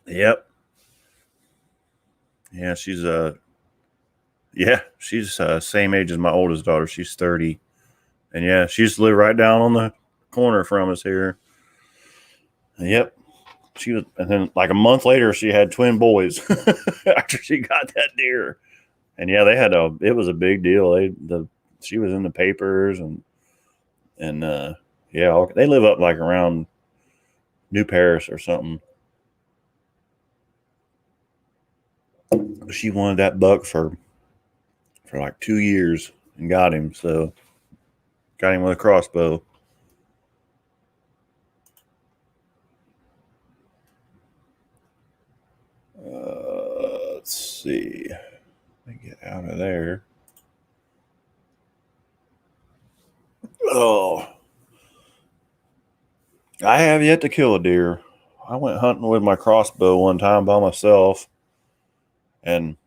Yep. Yeah, she's same age as my oldest daughter. She's 30. And yeah, she used to live right down on the corner from us here. Yep. She was, and then like a month later, she had twin boys after she got that deer. And yeah, it was a big deal. She was in the papers and yeah, they live up like around New Paris or something. She wanted that buck for like 2 years and got him. So got him with a crossbow. Let's see. Let me get out of there. Oh, I have yet to kill a deer. I went hunting with my crossbow one time by myself, and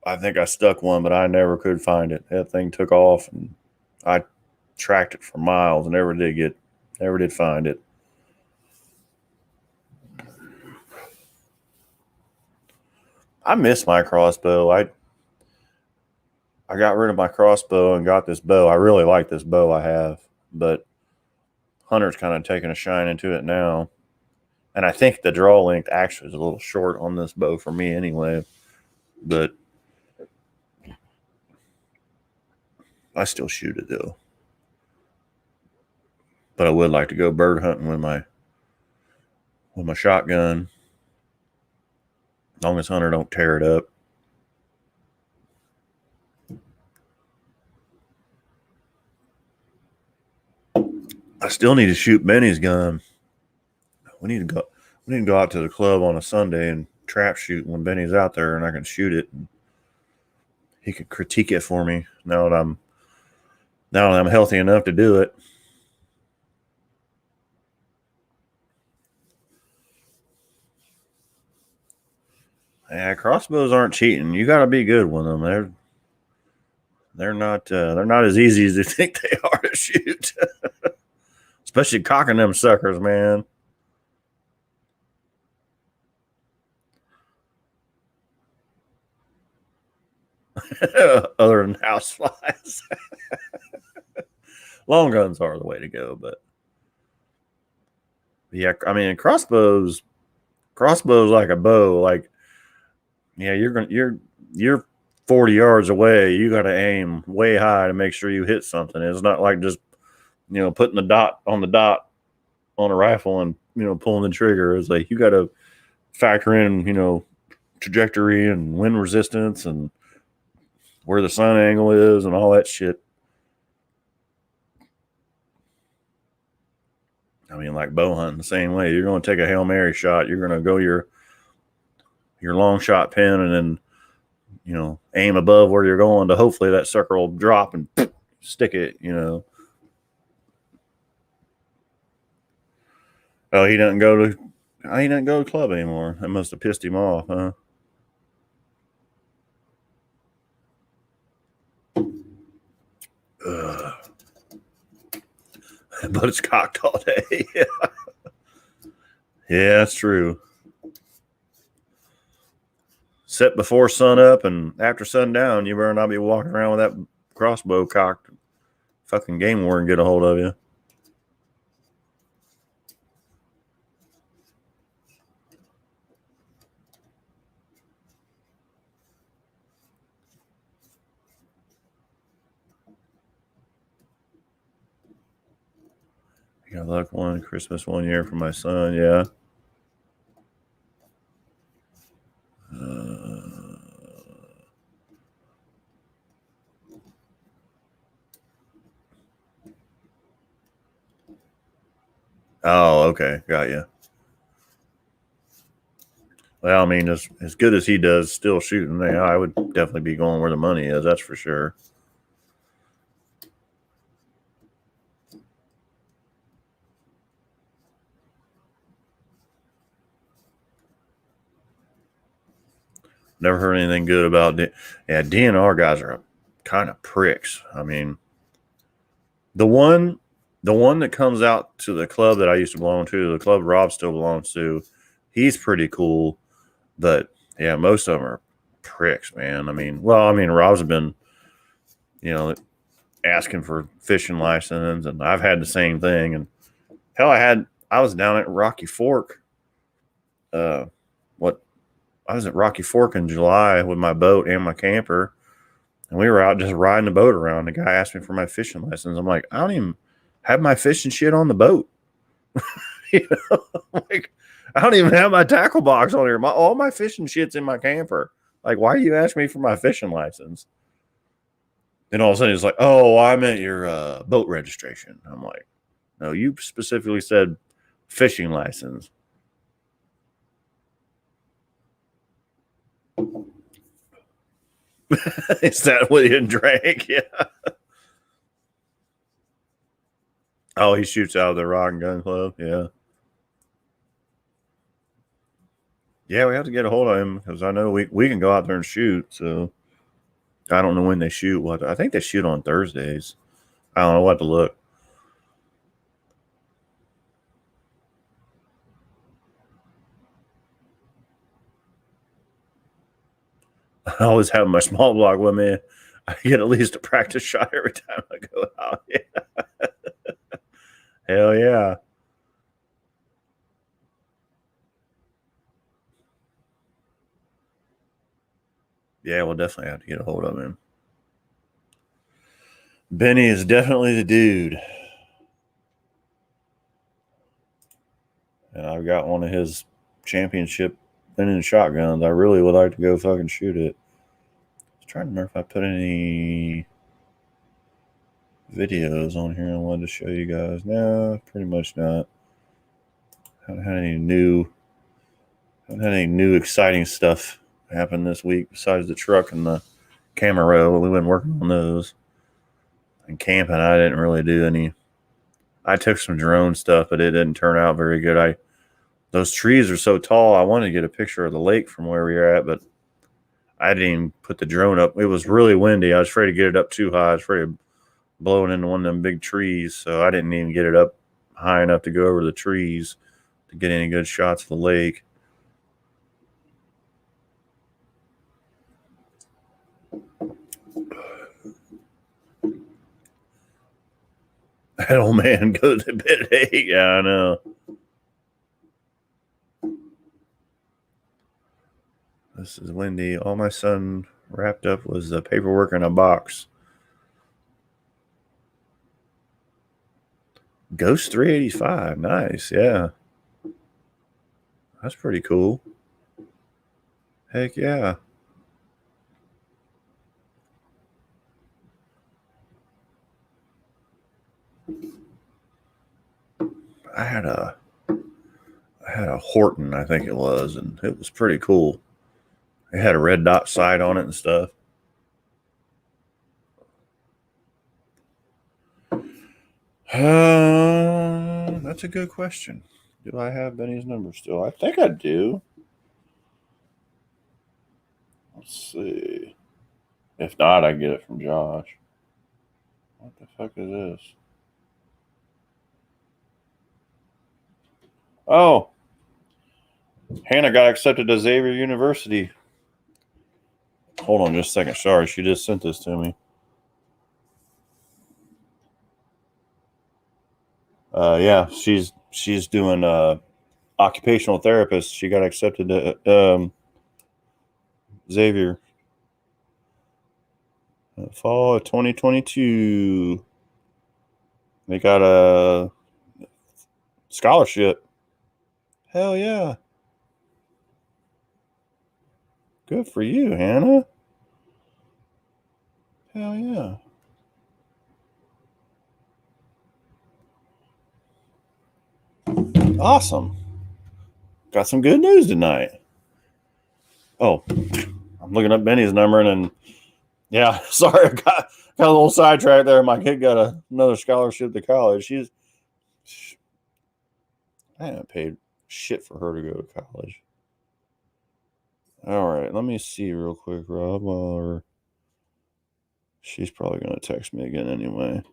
I think I stuck one, but I never could find it. That thing took off, and I tracked it for miles and never did find it. I miss my crossbow. I got rid of my crossbow and got this bow. I really like this bow I have, but Hunter's kind of taking a shine into it now. And I think the draw length actually is a little short on this bow for me anyway. But I still shoot it though. But I would like to go bird hunting with my shotgun. As long as Hunter don't tear it up. I still need to shoot Benny's gun. We need to go out to the club on a Sunday and trap shoot when Benny's out there, and I can shoot it. And he can critique it for me now that I'm healthy enough to do it. Yeah, crossbows aren't cheating. You got to be good with them. They're not as easy as you think they are to shoot. Especially cocking them suckers, man. Other than house flies. Long guns are the way to go, but yeah, I mean crossbows like a bow. Like, yeah, you're 40 yards away, you got to aim way high to make sure you hit something. It's not like just, putting the dot on a rifle and, pulling the trigger. It's like you got to factor in, trajectory and wind resistance and where the sun angle is and all that shit. I mean, like bow hunting, the same way. You're going to take a Hail Mary shot. You're going to go your long shot pin and then, aim above where you're going to hopefully that sucker will drop and stick it, Oh, he doesn't go to club anymore. That must have pissed him off, huh? But it's cocked all day. Yeah, that's true. Set before sun up and after sundown, you better not be walking around with that crossbow cocked. Fucking game warden get a hold of you. I got luck one Christmas one year for my son. Yeah. Oh, okay. Got you. Well, I mean, as good as he does still shooting, I would definitely be going where the money is. That's for sure. Never heard anything good about DNR guys are kind of pricks. I mean, the one that comes out to the club that I used to belong to, the club Rob still belongs to, he's pretty cool. But yeah, most of them are pricks, man. I mean, Rob's been, asking for fishing license, and I've had the same thing. And hell, I was down at Rocky Fork. I was at Rocky Fork in July with my boat and my camper, and we were out just riding the boat around. The guy asked me for my fishing license. I'm like, I don't even have my fishing shit on the boat. Like, I don't even have my tackle box on here. All my fishing shit's in my camper. Like, why do you ask me for my fishing license? And all of a sudden, it's like, oh, I meant your boat registration. I'm like, no, you specifically said fishing license. Is that what he drank? Yeah. Oh, he shoots out of the Rock and Gun Club. Yeah. Yeah, we have to get a hold of him because I know we can go out there and shoot. So I don't know when they shoot. I think they shoot on Thursdays. I don't know what to look. I always have my small block with me. I get at least a practice shot every time I go out. Yeah. Hell yeah. Yeah, we'll definitely have to get a hold of him. Benny is definitely the dude. And I've got one of his championship winning shotguns. I really would like to go fucking shoot it. I was trying to remember if I put any videos on here I wanted to show you guys. No, pretty much not. Haven't had any new exciting stuff happen this week besides the truck and the Camaro. We've been working on those. And camping, I didn't really do any. I took some drone stuff, but it didn't turn out very good. Those trees are so tall. I wanted to get a picture of the lake from where we were at, but I didn't even put the drone up. It was really windy. I was afraid to get it up too high. I was afraid of blowing into one of them big trees, so I didn't even get it up high enough to go over the trees to get any good shots of the lake. That old man goes to bed at 8. Yeah, I know. This is windy. Oh, my son Wrapped up was the paperwork in a box. Ghost 385. Nice. Yeah. That's pretty cool. Heck yeah. I had a Horton, I think it was, and it was pretty cool. It had a red dot sight on it and stuff. That's a good question. Do I have Benny's number still? I think I do. Let's see. If not, I get it from Josh. What the fuck is this? Oh, Hannah got accepted to Xavier University. Hold on just a second. Sorry, she just sent this to me. Yeah, she's doing occupational therapist. She got accepted to Xavier. Fall of 2022. They got a scholarship. Hell yeah. Good for you, Hannah. Hell yeah. Awesome. Got some good news tonight. Oh, I'm looking up Benny's number and then, yeah, sorry, I got a little sidetracked there. My kid got another scholarship to college. I haven't paid shit for her to go to college. All right, let me see real quick, Rob. Or she's probably going to text me again anyway.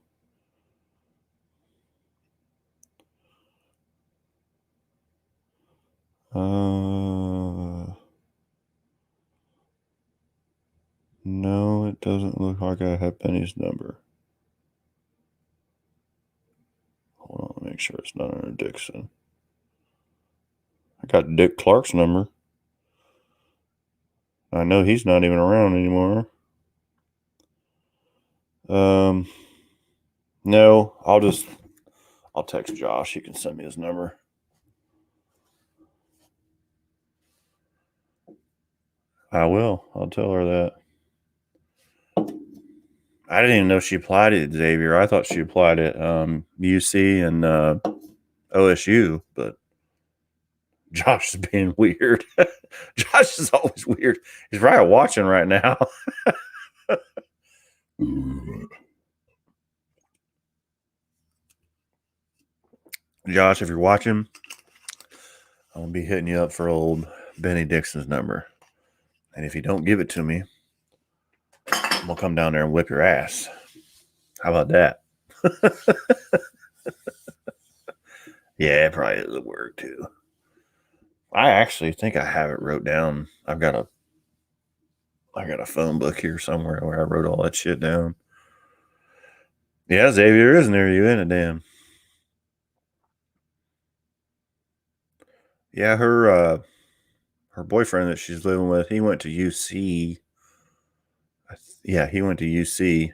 No, it doesn't look like I have Benny's number. Hold on, let me make sure it's not under Dixon. I got Dick Clark's number. I know he's not even around anymore. No, I'll text Josh. He can send me his number. I will. I'll tell her that. I didn't even know she applied at Xavier. I thought she applied at UC and OSU, but Josh is being weird. Josh is always weird. He's probably watching right now. Josh, if you're watching, I'm going to be hitting you up for old Benny Dixon's number. And if you don't give it to me, I'm going to come down there and whip your ass. How about that? Yeah, it probably doesn't work too. I actually think I have it wrote down. I got a phone book here somewhere where I wrote all that shit down. Yeah, Xavier is near you, isn't it, damn? Yeah, her boyfriend that she's living with, he went to UC. Yeah, he went to UC.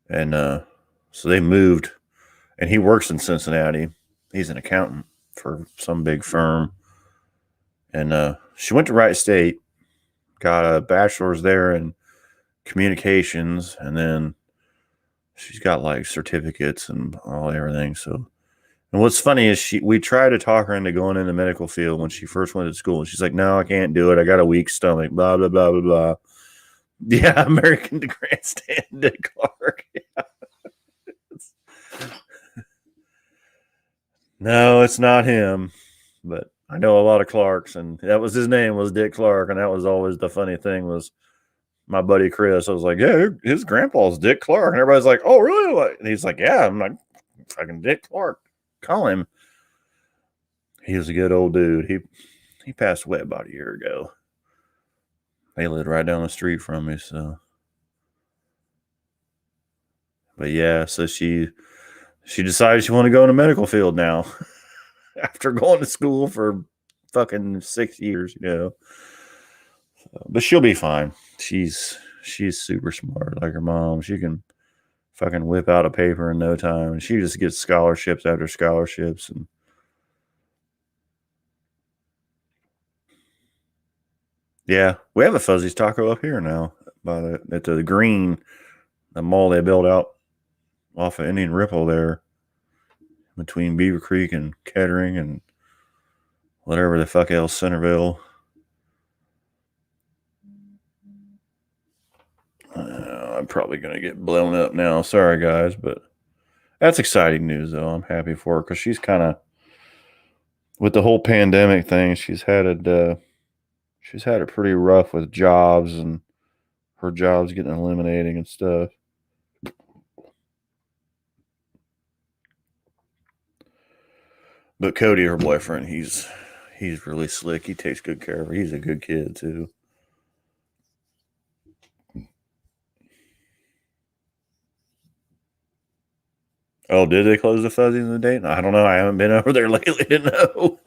And so they moved, and he works in Cincinnati. He's an accountant for some big firm. And she went to Wright State, got a bachelor's there in communications, and then she's got like certificates and everything. So, and what's funny is we tried to talk her into going in the medical field when she first went to school, and she's like, "No, I can't do it. I got a weak stomach." Blah blah blah blah blah. Yeah, American Grandstand, Dick Clark. Yeah. No, it's not him, but I know a lot of Clarks, and that was his name was Dick Clark, and that was always the funny thing was my buddy Chris. I was like, yeah, his grandpa's Dick Clark, and everybody's like, oh, really? And he's like, yeah, I'm like fucking Dick Clark. Call him. He was a good old dude. He passed away about a year ago. They lived right down the street from me, so. But yeah, so she decided she wanted to go in the medical field now after going to school for fucking 6 years, But she'll be fine. She's super smart, like her mom. She can fucking whip out a paper in no time. She just gets scholarships after scholarships, and yeah, we have a Fuzzy's Taco up here now by at the Green, the mall they built out off of Indian Ripple there between Beaver Creek and Kettering and whatever the fuck else, Centerville. I'm probably going to get blown up now. Sorry, guys, but that's exciting news, though. I'm happy for her because she's kind of, with the whole pandemic thing, she's had it pretty rough with jobs and her job's getting eliminating and stuff. But Cody, her boyfriend, he's really slick. He takes good care of her. He's a good kid too. Oh, did they close the Fuzzies in the date? I don't know. I haven't been over there lately to know.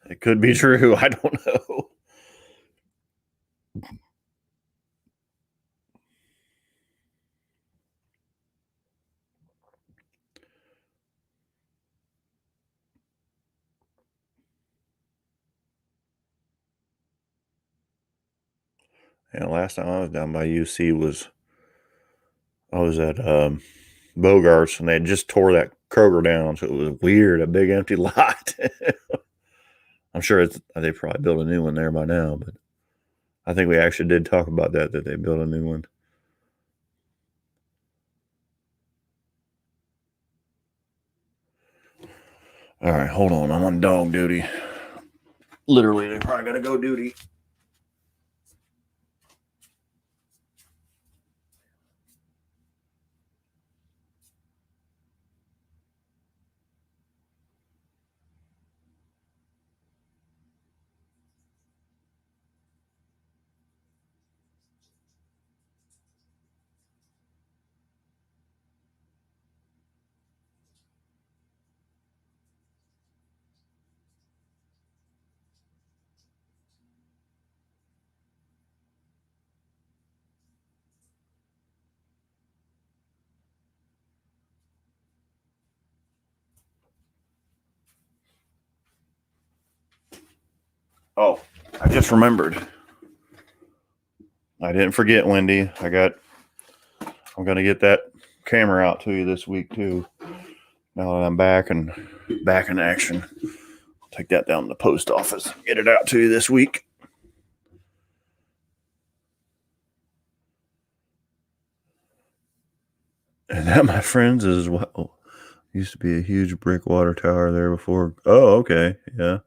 It could be true. I don't know. And last time I was down by UC I was at Bogarts, and they just tore that Kroger down, so it was weird, a big empty lot. I'm sure they probably built a new one there by now, but I think we actually did talk about that they built a new one. All right, hold on. I'm on dog duty. Literally, they probably gotta go duty. Oh, I just remembered. I didn't forget, Wendy. I'm gonna get that camera out to you this week too. Now that I'm back in action, I'll take that down to the post office. Get it out to you this week. And that, my friends, is what used to be a huge brick water tower there before. Oh, okay, yeah.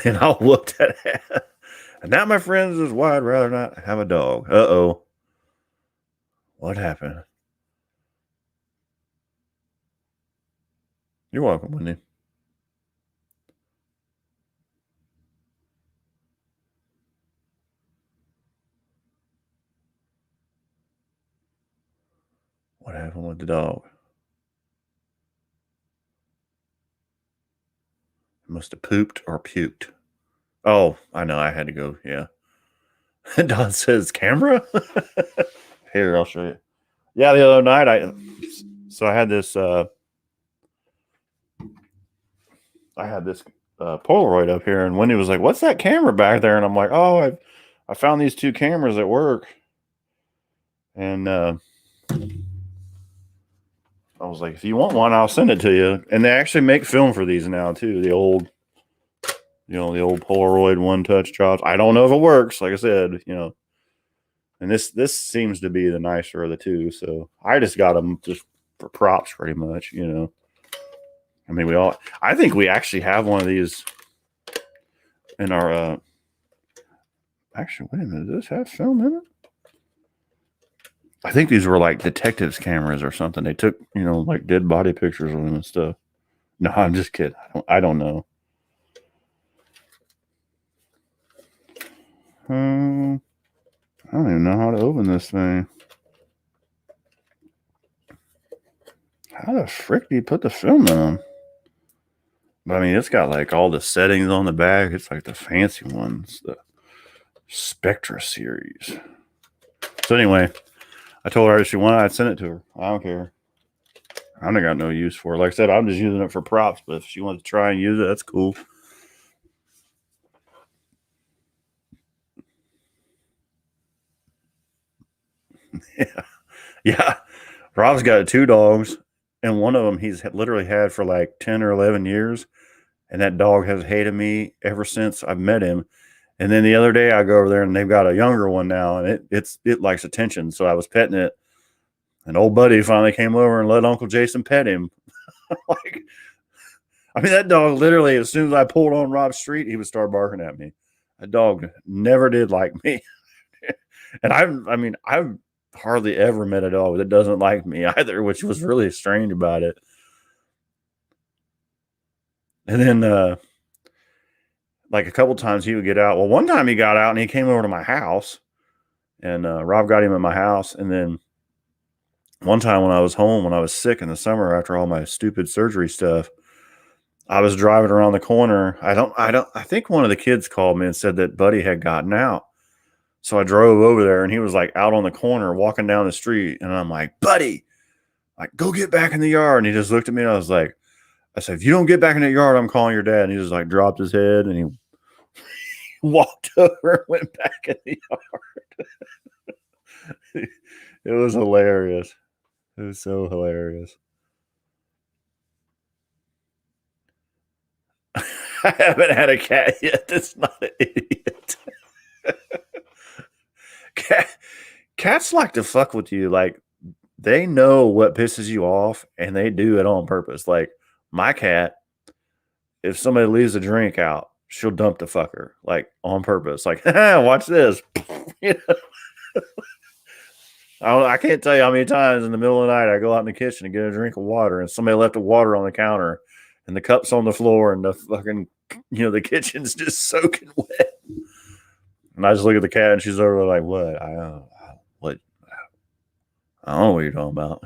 And I looked at it. And that, my friends, is why I'd rather not have a dog. Uh-oh. What happened? You're welcome, Wendy. What happened with the dog? It must have pooped or puked. Oh, I know. I had to go. Yeah. Don says, camera? Here, I'll show you. Yeah, the other night, I had this Polaroid up here, and Wendy was like, "What's that camera back there?" And I'm like, "Oh, I found these two cameras at work," and I was like, "If you want one, I'll send it to you." And they actually make film for these now too. The old Polaroid one touch jobs. I don't know if it works. Like I said, and this seems to be the nicer of the two. So I just got them just for props, pretty much. I mean, I think we actually have one of these in our. Actually, wait a minute. Does this have film in it? I think these were like detectives' cameras or something. They took, like dead body pictures of them and stuff. No, I'm just kidding. I don't know. I don't even know how to open this thing. How the frick do you put the film in them? But I mean, it's got like all the settings on the back. It's like the fancy ones, the Spectra series. So anyway, I told her if she wanted, I'd send it to her. I don't care. I don't got no use for it. Like I said, I'm just using it for props. But if she wants to try and use it, that's cool. Yeah, yeah. Rob's got 2 dogs, and one of them he's literally had for like 10 or 11 years. And that dog has hated me ever since I've met him. And then the other day I go over there and they've got a younger one now, and it likes attention. So I was petting it. An old buddy finally came over and let Uncle Jason pet him. Like, I mean, that dog literally, as soon as I pulled on Rob Street, he would start barking at me. That dog never did like me. And I've hardly ever met a dog that doesn't like me either, which was really strange about it. And then, like a couple times he would get out. Well, one time he got out and he came over to my house, and Rob got him at my house. And then one time when I was home, when I was sick in the summer after all my stupid surgery stuff, I was driving around the corner. I think one of the kids called me and said that Buddy had gotten out. So I drove over there and he was like out on the corner walking down the street. And I'm like, Buddy, like, go get back in the yard. And he just looked at me and I said, if you don't get back in the yard, I'm calling your dad. And he just like dropped his head and he walked over and went back in the yard. It was hilarious. It was so hilarious. I haven't had a cat yet that's not an idiot. Cat, cats like to fuck with you. Like, they know what pisses you off and they do it on purpose. Like, my cat, if somebody leaves a drink out, she'll dump the fucker, like, on purpose. Like, watch this. You know? I can't tell you how many times in the middle of the night I go out in the kitchen and get a drink of water and somebody left the water on the counter and the cup's on the floor and the fucking, the kitchen's just soaking wet. And I just look at the cat and she's over like, what? What? I don't know what you're talking about.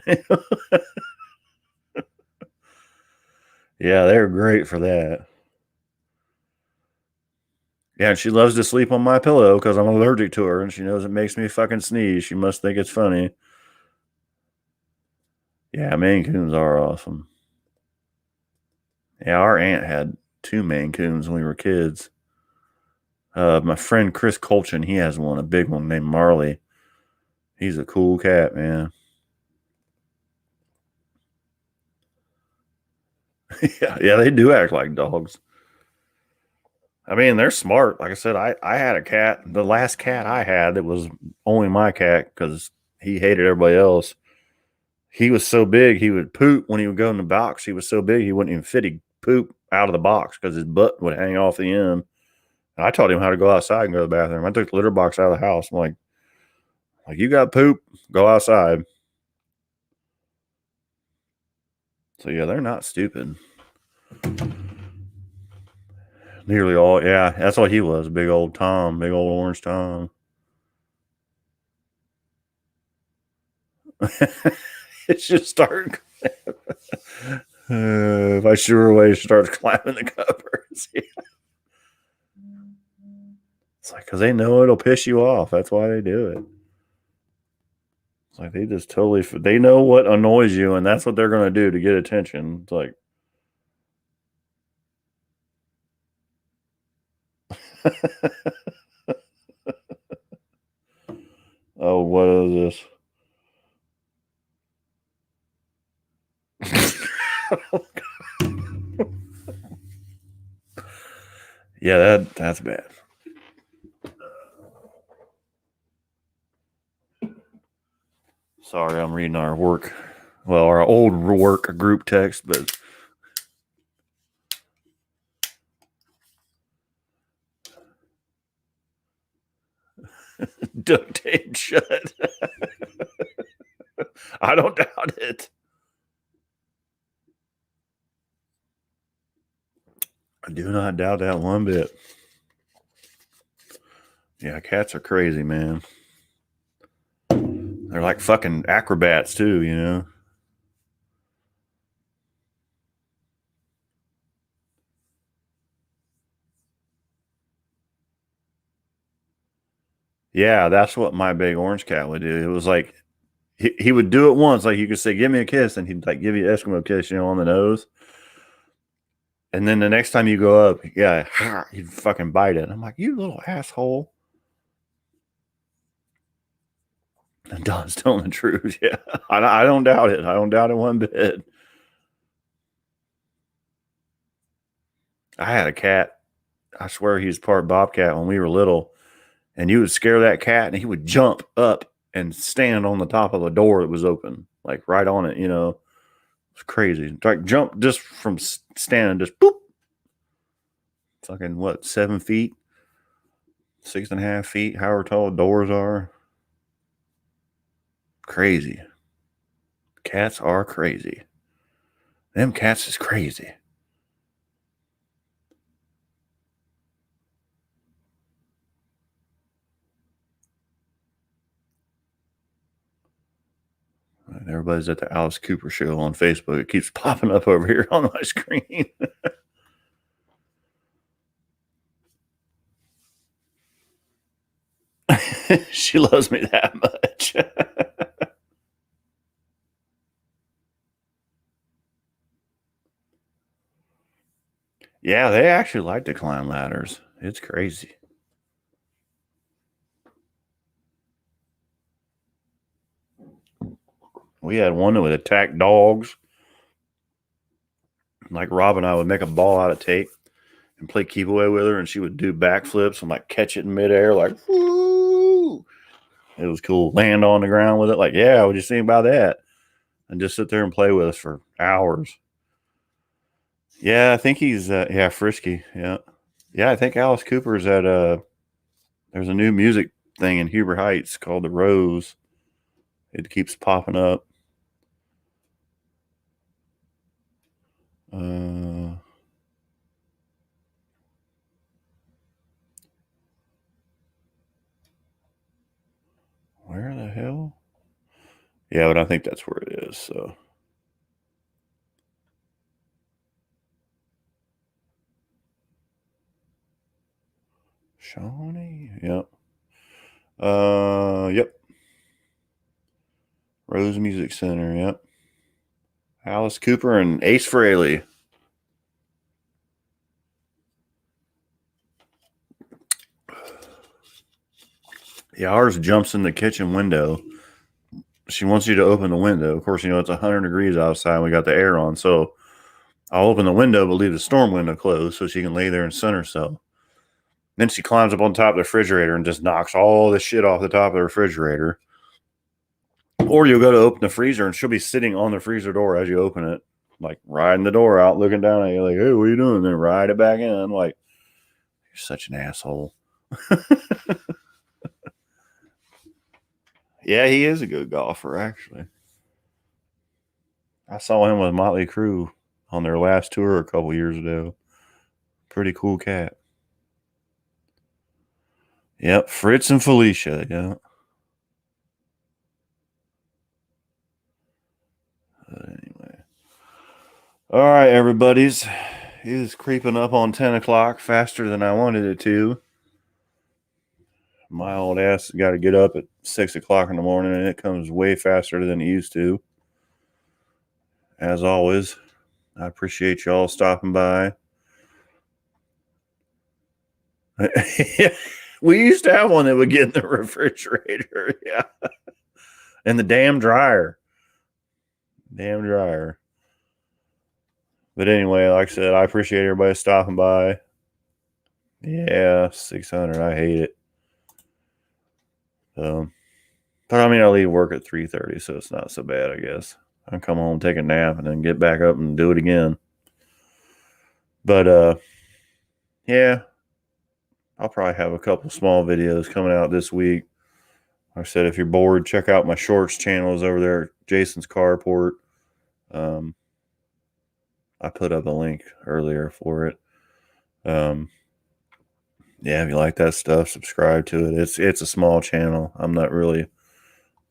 Yeah, they're great for that. Yeah, and she loves to sleep on my pillow because I'm allergic to her and she knows it makes me fucking sneeze. She must think it's funny. Yeah, Maine Coons are awesome. Yeah, our aunt had 2 Maine Coons when we were kids. My friend Chris Colchin, he has one, a big one named Marley. He's a cool cat, man. Yeah, they do act like dogs. I mean, they're smart. Like I said, I had a cat. The last cat I had, it was only my cat because he hated everybody else. He was so big, he would poop when he would go in the box. He was so big, he wouldn't even fit. He'd poop out of the box because his butt would hang off the end. And I taught him how to go outside and go to the bathroom. I took the litter box out of the house. I'm like you got poop, go outside. So yeah, they're not stupid. Nearly all, yeah, that's what he was. Big old Tom, big old orange Tom. It should start. If I shoo her away, she starts climbing the cupboards. It's like, because they know it'll piss you off. That's why they do it. It's like they just totally, they know what annoys you, and that's what they're going to do to get attention. It's like, oh, what is this? Yeah, that's bad. Sorry, I'm reading our old work group text, but duct tape shut. I don't doubt it. I do not doubt that one bit. Yeah, cats are crazy, man. They're like fucking acrobats too, Yeah, that's what my big orange cat would do. It was like he would do it once, like you could say, "Give me a kiss," and he'd like give you an Eskimo kiss, on the nose. And then the next time you go up, yeah, he'd fucking bite it. I'm like, you little asshole. And Don's telling the truth. Yeah, I don't doubt it. I don't doubt it one bit. I had a cat. I swear he was part bobcat when we were little. And you would scare that cat and he would jump up and stand on the top of a door that was open, like right on it, It's crazy. Like jump just from standing, just boop. Fucking what, 7 feet? 6.5 feet, however tall doors are. Crazy. Cats are crazy. Them cats is crazy. And everybody's at the Alice Cooper show on Facebook. It keeps popping up over here on my screen. She loves me that much. Yeah, they actually like to climb ladders. It's crazy. We had one that would attack dogs. Like Rob and I would make a ball out of tape and play keep away with her, and she would do backflips and like catch it in midair, like woo. It was cool. Land on the ground with it, like, yeah, what you think about that? And just sit there and play with us for hours. Yeah, I think he's Frisky. Yeah. Yeah, I think Alice Cooper's at there's a new music thing in Huber Heights called The Rose. It keeps popping up. Where the hell? Yeah, but I think that's where it is. So Shawnee, yep. Yep. Rose Music Center, yep. Alice Cooper and Ace Frehley. Yeah, ours jumps in the kitchen window. She wants you to open the window. Of course, it's 100 degrees outside. We got the air on, so I'll open the window, but leave the storm window closed so she can lay there and sun herself. Then she climbs up on top of the refrigerator and just knocks all the shit off the top of the refrigerator. Or you'll go to open the freezer and she'll be sitting on the freezer door as you open it, like riding the door out, looking down at you, like, hey, what are you doing? Then ride it back in. Like, you're such an asshole. Yeah, he is a good golfer, actually. I saw him with Motley Crue on their last tour a couple years ago. Pretty cool cat. Yep, Fritz and Felicia. Yeah. Anyway. All right, everybody's. It is creeping up on 10 o'clock faster than I wanted it to. My old ass got to get up at 6 o'clock in the morning, and it comes way faster than it used to. As always, I appreciate y'all stopping by. We used to have one that would get in the refrigerator. Yeah. And the damn dryer. But anyway, like I said, I appreciate everybody stopping by. Yeah, 600. I hate it. But I mean, I leave work at 3:30, so it's not so bad, I guess. I can come home, take a nap, and then get back up and do it again. But yeah, I'll probably have a couple small videos coming out this week. Like I said, if you're bored, check out my shorts channels over there, Jason's Carport. I put up a link earlier for it. Yeah, if you like that stuff, subscribe to it. It's a small channel. I'm not really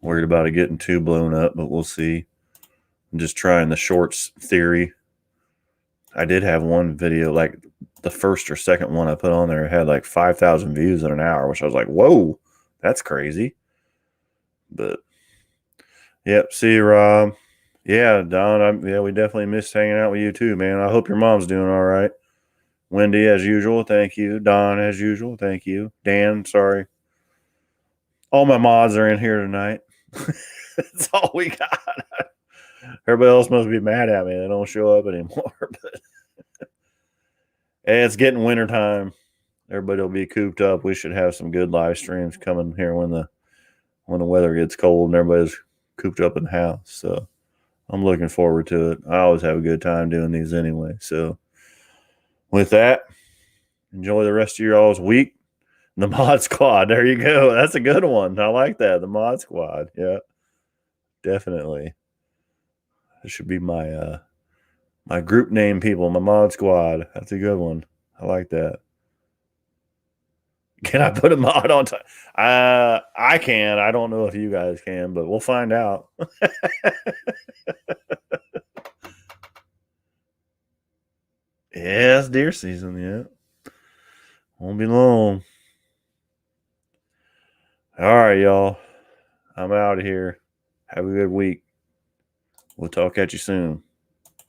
worried about it getting too blown up, but we'll see. I'm just trying the shorts theory. I did have one video, like the first or second one I put on there, had like 5,000 views in an hour, which I was like, whoa, That's crazy. But yep. See you, Rob. Yeah, Don. We definitely missed hanging out with you too, man. I hope your mom's doing all right. Wendy, as usual, thank you. Don, as usual, thank you. Dan, sorry. All my mods are in here tonight. That's all we got. Everybody else must be mad at me. They don't show up anymore. But hey, it's getting wintertime. Everybody will be cooped up. We should have some good live streams coming here when the weather gets cold and everybody's cooped up in the house. So I'm looking forward to it. I always have a good time doing these anyway. So with that, enjoy the rest of your all's week. The Mod Squad. There you go. That's a good one. I like that. The Mod Squad. Yeah, definitely. This should be my my group name, people. My Mod Squad. That's a good one. I like that. Can I put a mod on time? I can. I don't know if you guys can, but we'll find out. Yeah, it's deer season. Yeah, won't be long. All right, y'all. I'm out of here. Have a good week. We'll talk at you soon.